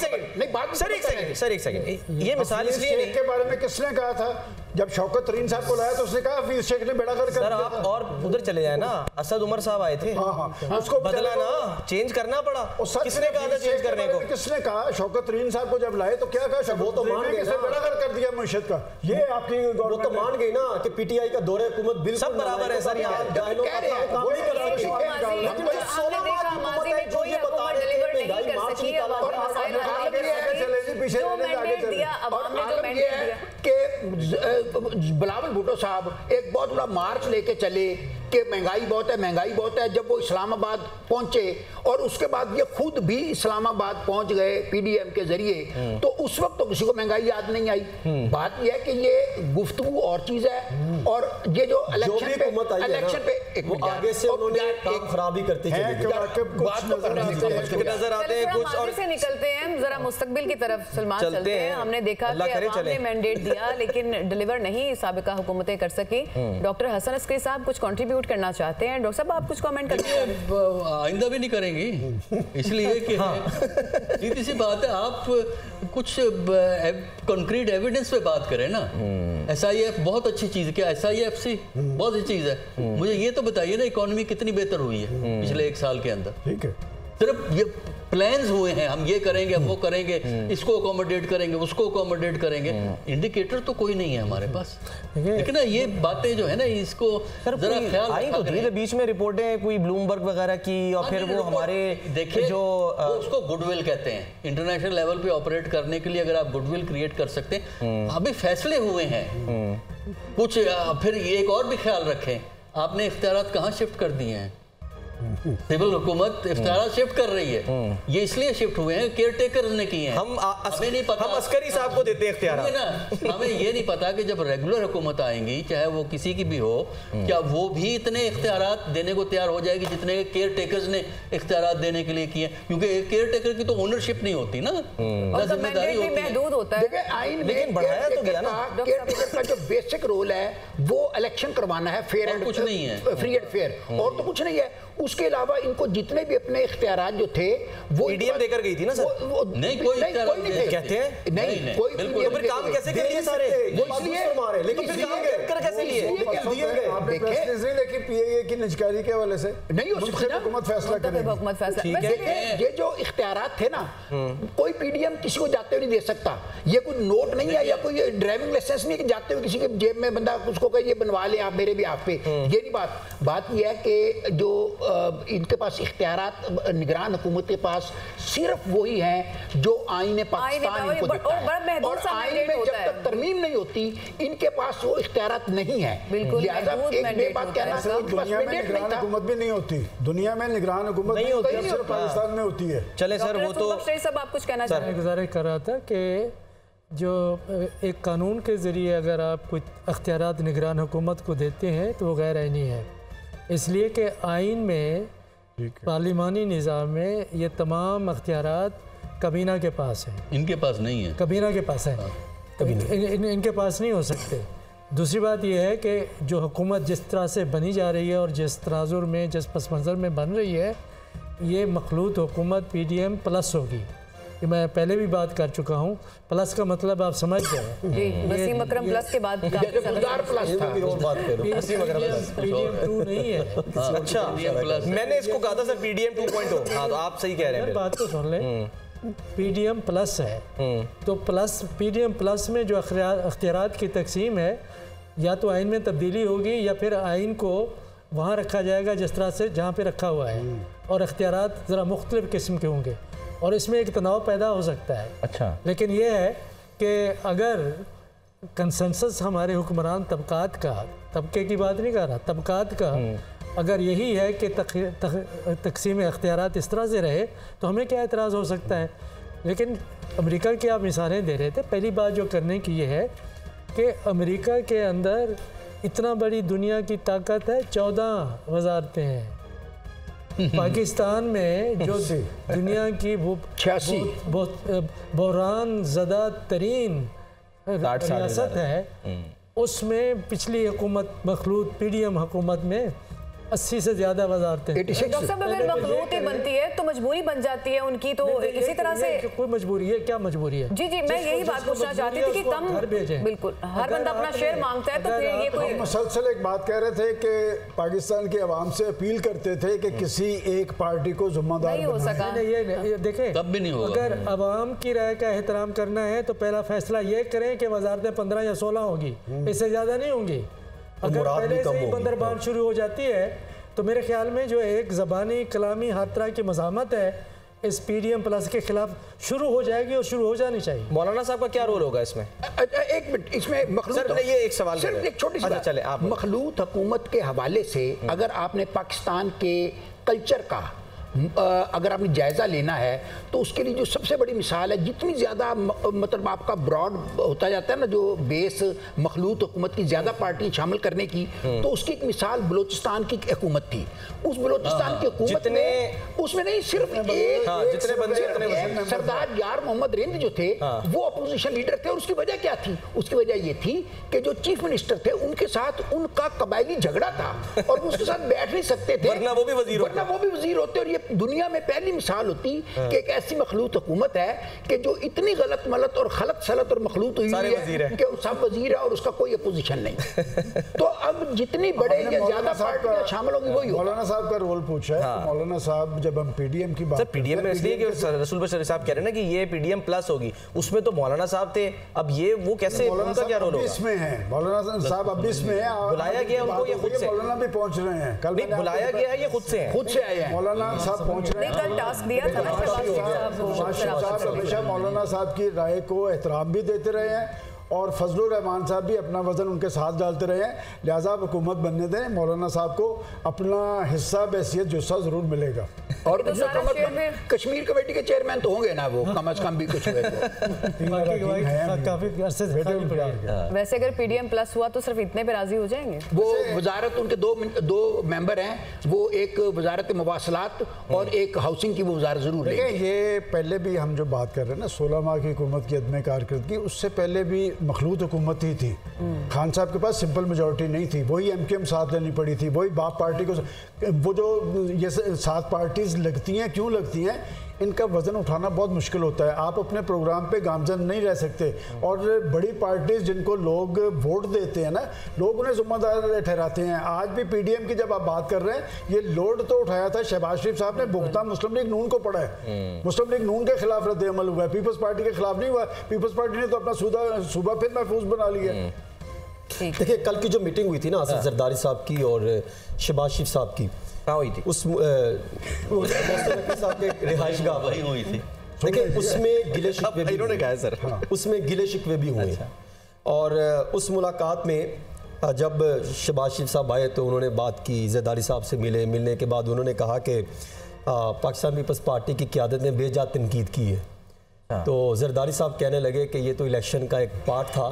सेकंड, ये मिसाल इसलिए नहीं के बारे में किसने कहा था? जब शौकत तरीन साहब को लाया तो उसने कहा हफीज शेख ने बेड़ा गर्क कर दिया। आप और उधर चले जाए ना, असद उमर साहब आए थे, उसको बदला ना, चेंज करना पड़ा। किसने कहा था चेंज करने को? किसने कहा? शौकत तरीन साहब को जब लाए तो क्या कहा? वो तो मान गए, बेड़ा गर्क कर दिया मुर्शिद का। ये आपकी गवर्नमेंट तो मान गई ना कि PTI का दौरे हुकूमत बिल्कुल सब बराबर है सर। यहाँ जो मैंडेट दिया अवाम ने जो आलम ये है कि बिलावल भुट्टो साहब एक बहुत बड़ा मार्च लेके चले कि महंगाई बहुत है, महंगाई बहुत है। जब वो इस्लामाबाद पहुंचे और उसके बाद ये खुद भी इस्लामाबाद पहुंच गए पीडीएम के जरिए, तो उस वक्त तो किसी को महंगाई याद नहीं आई। बात यह है कि ये गुफ्तगू और चीज है, और ये जो इलेक्शन पे वो आगे से उन्होंने काम खराबी करते चले नजर आते हैं कुछ और से निकलते हैं जरा मुस्तकबिल की तरफ सलमान चलते हैं। हमने देखा कि अवाम ने मैंडेट दिया लेकिन डिलीवर नहीं साबिका हुकूमतें कर सकी। डॉक्टर हसन अस्करी साहब कुछ कंट्रीब्यूट करना चाहते हैं। डॉक्टर साहब आप कुछ कमेंट करते हैं? आइंदा भी नहीं करेंगी, इसलिए कि सीधी सी बात है, आप कुछ कंक्रीट एविडेंस पे बात करें ना। SIF बहुत अच्छी चीज़ है, क्या SIFC बहुत अच्छी चीज़ है। मुझे ये तो बताइए ना इकोनॉमी कितनी बेहतर हुई है पिछले 1 साल के अंदर। ठीक है, सिर्फ ये प्लान्स हुए हैं, हम ये करेंगे, वो करेंगे, इसको अकोमोडेट करेंगे, उसको अकोमोडेट करेंगे, इंडिकेटर तो कोई नहीं है हमारे पास। लेकिन ना ये बातें जो है ना, इसको जरा ख्याल आई तो धीरे बीच में रिपोर्टें कोई ब्लूमबर्ग वगैरह की, और फिर वो हमारे देखिए जो उसको गुडविल कहते हैं। इंटरनेशनल लेवल पे ऑपरेट करने के लिए अगर आप गुडविल क्रिएट कर सकते हैं, अभी फैसले हुए हैं कुछ। फिर एक और भी ख्याल रखें, आपने इख्तियारात कहाँ शिफ्ट कर दिए हैं? सिविल हुकूमत इख्तियारात शिफ्ट कर रही है। ये इसलिए शिफ्ट हुए हैं, केयर टेकर ने किए हैं। हमें नहीं पता, हम अस्करी साहब को देते हैं इख्तियारात ना। हमें ये नहीं पता कि जब रेगुलर हुकूमत आएंगी, चाहे वो किसी की भी हो, क्या वो भी इतने इख्तियारात देने को तैयार हो जाएगी जितने केयर टेकर्स ने इख्तियारात देने के लिए किए। क्योंकि केयर टेकर की तो ओनरशिप नहीं होती ना, जिम्मेदारी होती है। महदूद होता है। आइन लेकिन बढ़ाया तो गया ना। केयर टेकर का जो बेसिक रोल है वो इलेक्शन करवाना है, फेयर एंड कुछ नहीं है, फ्री एंड फेयर, और तो कुछ नहीं है। उसके अलावा इनको जितने भी अपने इख्तियारात जो थे वो पीडीएम देकर गई थी ना सर। नहीं, कोई कहते हैं नहीं, कोई तो फिर काम कैसे कर लिए सारे? वो इसलिए मारे, लेकिन फिर काम कर कैसे लिए? लेकिन पीएए की निजकारी के हवाले से नहीं हो सकती, हुकूमत फैसला करेगी। ये जो इख्तियारात थे ना, कोई पीडीएम किसी को जाते हुए नहीं दे सकता। ये कोई नोट नहीं है या कोई ड्राइविंग लाइसेंस नहीं कि जाते हुए किसी के जेब में बंदा उसको कहे ये बनवा ले आप मेरे भी आप पे। ये नहीं बात ये है कि जो इनके पास इख्तियारात निगरान हुकूमत के पास सिर्फ वही हैं जो आईने पाकिस्तान इनको देता है, और आईन में जब तक तरमीम नहीं होती इनके पास वो इख्तियारात नहीं है। लिहाजा एक बे बात कहना, दुनिया में निगरान हुकूमत भी नहीं होती, दुनिया में निगरान हुकूमत नहीं होती, सिर्फ पाकिस्तान में होती है। चले सर, वो तो सब आप कुछ कहना चाह रहे हैं? गुजारिश कर रहा था कि जो एक कानून के ज़रिए अगर आप कुछ अख्तियारात निगरान हुकूमत को देते हैं तो वो गैर आइनी है, इसलिए कि आइन में पार्लिमानी निज़ाम में ये तमाम अख्तियारात कबीना के पास हैं। इनके पास नहीं है, कबीना के पास है, इनके पास नहीं हो सकते। दूसरी बात यह है कि जो हुकूमत जिस तरह से बनी जा रही है और जिस तनाजुर में, जिस पस मंज़र में बन रही है, ये मखलूत हुकूमत PDM प्लस होगी। कि मैं पहले भी बात कर चुका हूँ, प्लस का मतलब आप समझ गए। जी, वसीम अकरम प्लस के बाद PDM 2 नहीं है। अच्छा, मैंने इसको कहा था सर PDM 2.0। हाँ, तो आप सही कह रहे हैं। बात तो सुन लें, PDM प्लस है, तो प्लस PDM प्लस में जो अख्तियारात की तकसीम है, या तो आइन में तब्दीली होगी या फिर आइन को वहाँ रखा जाएगा जिस तरह से जहाँ पे रखा हुआ है, और अख्तियारात ज़रा मुख्तलिफ किस्म के होंगे और इसमें एक तनाव पैदा हो सकता है। अच्छा, लेकिन ये है कि अगर कंसेंसस हमारे हुक्मरान तबकात का, तबके की बात नहीं कर रहा, तबकात का अगर यही है कि तकसीम अख्तियारात इस तरह से रहे तो हमें क्या एतराज़ हो सकता है। लेकिन अमेरिका की आप मिसालें दे रहे थे, पहली बात जो करने की ये है कि अमेरिका के अंदर इतना बड़ी दुनिया की ताकत है, 14 वजारतें हैं। पाकिस्तान में जो दुनिया की वो 86 बहरान ज़दा तरीन रियासत है, उसमें पिछली हुकूमत मखलूत PDM हुकूमत में 80 से ज़्यादा वजारतें। डॉक्टर साहब, अगर मखलूत ही बनती है तो मजबूरी बन जाती है उनकी, तो इसी तरह से कोई मजबूरी है, क्या मजबूरी है? जी, मैं यही बात पूछना चाहती थी कि कम बिल्कुल हर बंदा अपना शेयर मांगता है, तो फिर ये कोई मुसलसल एक बात कह रहे थे कि पाकिस्तान के अवाम से अपील करते थे कि किसी एक पार्टी को जिम्मेदार नहीं हो सका। ये देखें, तब भी नहीं होगा। अगर अवाम की राय का एहतराम करना है तो पहला फैसला ये करें कि वजारतें 15 या 16 होगी, इससे ज़्यादा नहीं होंगी। अगर पहले से ही बंदरबान शुरू हो जाती है तो मेरे ख्याल में जो एक ज़बानी कलामी हर तरह की मज़ामत है, इस PDM+ के खिलाफ शुरू हो जाएगी और शुरू हो जानी चाहिए। मौलाना साहब का क्या रोल होगा इसमें? एक मिनट, इसमें मखलूत, ये एक सवाल सिर्फ एक छोटी सी बात, चले आप मखलूत हुकूमत के हवाले से अगर आपने पाकिस्तान के कल्चर का अगर आपने जायज़ा लेना है तो उसके लिए जो सबसे बड़ी मिसाल है, जितनी ज़्यादा मतलब आपका ब्रॉड होता जाता है ना जो बेस मखलूत हुकूमत की ज़्यादा पार्टी शामिल करने की, तो उसकी एक मिसाल बलूचिस्तान की हुकूमत थी। उस बलूचिस्तान की हुकूमत में उसमें नहीं सिर्फ एक सरदार यार मोहम्मद रिंद जो थे वो अपोजिशन लीडर थे, और उसकी वजह क्या थी? उसकी वजह ये थी कि जो चीफ मिनिस्टर थे उनके साथ उनका कबायली झगड़ा था और उसके साथ बैठ नहीं सकते थे, वरना वो भी वजीर होते। और ये दुनिया में पहली मिसाल होती कि एक ऐसी मखलूत हुकूमत है कि जो इतनी गलत मलत और खलत सलत और मखलूत हुई है कि सब वजीर है और उसका कोई अपोजिशन नहीं। तो अब जितनी बड़े या ज्यादा पार्टियां शामिल होंगी वही। मौलाना साहब का रोल पूछा है। तो मौलाना साहब जब हम PDM की बात, PDM में इसलिए कि रसूल बशर साहब कह रहे हैं ना कि ये PDM+ होगी, उसमें तो मौलाना साहब थे, अब ये वो कैसे, उनका क्या रोल होगा? इसमें है मौलाना साहब, अब इसमें है, बुलाया गया उनको, ये खुद से मौलाना भी पहुंच रहे हैं, कल बुलाया गया है, ये खुद से आए हैं मौलाना साहब पहुंच रहे हैं। कल टास्क दिया था साहब हमेशा मौलाना साहब की राय को एहतराम भी देते रहे हैं और फजलुर रहमान साहब भी अपना वजन उनके साथ डालते रहे हैं, लिहाजा हुकूमत बनने दें, मौलाना साहब को अपना हिस्सा बैसियत जुस्सा जरूर मिलेगा। और कश्मीर कमेटी के चेयरमैन तो होंगे ना वो, कम से कम भी कुछ हुए वैसे अगर PDM+ हुआ तो सिर्फ इतने पे राजी हो जाएंगे? वो वजारत, उनके दो मेंबर हैं, वो एक वजारत मवासलात और एक हाउसिंग की वो वजारत जरूर लेंगे। ये पहले भी हम जो बात कर रहे हैं ना 16 माह की हुकूमत की अदम कारकर्दगी, उससे पहले भी मखलूत हुकूमत ही थी। खान साहब के पास सिंपल मेजॉरिटी नहीं थी, वही MKM साथ लेनी पड़ी थी, वही बाप पार्टी को। वो जो ये 7 पार्टीज लगती हैं, क्यों लगती हैं? इनका वजन उठाना बहुत मुश्किल होता है, आप अपने प्रोग्राम पे गामजन नहीं रह सकते। और बड़ी पार्टीज जिनको लोग वोट देते हैं ना, लोग उन्हें जिम्मेदार ठहराते हैं। आज भी PDM की जब आप बात कर रहे हैं, ये लोड तो उठाया था शहबाज शरीफ साहब ने, भुगतान मुस्लिम लीग नून को पड़ा है। मुस्लिम लीग नून के खिलाफ रद्द अमल हुआ है, पीपल्स पार्टी के खिलाफ नहीं हुआ। पीपल्स पार्टी ने तो अपना सूबा फिर महफूज बना लिया। देखिए कल की जो मीटिंग हुई थी ना आसिफ जरदारी साहब की और शहबाज शरीफ साहब की, हुई थी उस साहब के रिहाइशगाह वही हुई थी। देखिए उसमें गिले शिकवे भी इन्होंने कहा है सर, उसमें गिले शिकवे भी हुए। और उस मुलाकात में जब शहबाज शरीफ साहब आए तो उन्होंने बात की, जरदारी साहब से मिलने के बाद उन्होंने कहा कि पाकिस्तान पीपल्स पार्टी की क़यादत ने बेजा तनकीद की है। तो जरदारी साहब कहने लगे कि ये तो इलेक्शन का एक पार्ट था,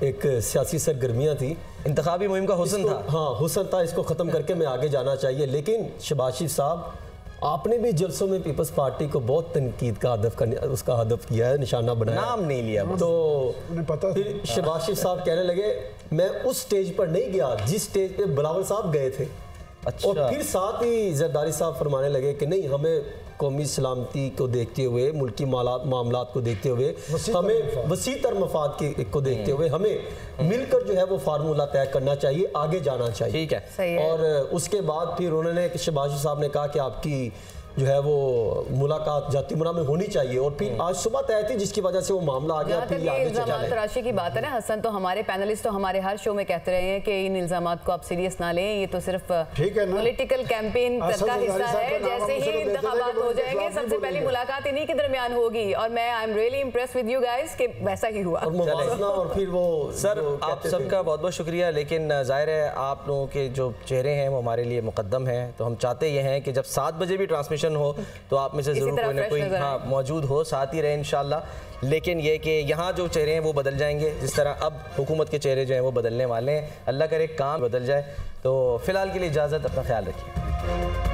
एक सियासी सरगर्मियाँ थी, इंतखाबी मुहिम का हुस्न था। हाँ हुस्न था, इसको ख़त्म करके मैं आगे जाना चाहिए। लेकिन शहबाज शरीफ साहब आपने भी जलसों में पीपल्स पार्टी को बहुत तनकीद का उसका हदफ किया है, निशाना बनाया, नाम नहीं लिया। तो पता फिर शहबाज शरीफ साहब कहने लगे मैं उस स्टेज पर नहीं गया जिस स्टेज पे बिलावल साहब गए थे। अच्छा। और फिर साथ ही जरदारी साहब फरमाने लगे कि नहीं, हमें कौमी सलामती को देखते हुए, मुल्की मामलात को देखते हुए, हमें वसी तर मफाद को देखते हुए हमें मिलकर जो है वो फार्मूला तय करना चाहिए, आगे जाना चाहिए। ठीक है। और उसके बाद फिर उन्होंने शहबाज साहब ने कहा कि आपकी जो है वो मुलाकात जातिमुरा में होनी चाहिए। और फिर आज सुबह तय थी जिसकी वजह से वो मामला आ गया। इल्जामात तराशी की बात है ना हसन, तो हमारे पैनलिस्ट तो हमारे हर शो में कहते रहे हैं कि इन इल्जामात को आप सीरियस ना लें, ये तो सिर्फ पॉलिटिकल कैंपेन का हिस्सा है। जैसे ही इंतखाबात हो जाएंगे सबसे पहली मुलाकात इन्हीं के दरमियान होगी। और मैं I am really impress with you guys कि वैसा ही हुआ। और फिर वो सर आप सबका बहुत बहुत शुक्रिया। लेकिन जाहिर है आप लोगों के जो चेहरे हैं वो हमारे लिए मुकद्दम हैं, तो हम चाहते ये हैं कि जब 7 बजे भी ट्रांसमिशन हो तो आप में से जरूर कोई ना कोई मौजूद हो, साथ ही रहे इंशाल्लाह। लेकिन ये कि यहाँ जो चेहरे हैं वो बदल जाएंगे, जिस तरह अब हुकूमत के चेहरे जो हैं वो बदलने वाले हैं। अल्लाह करे काम बदल जाए। तो फिलहाल के लिए इजाज़त, अपना ख्याल रखिए।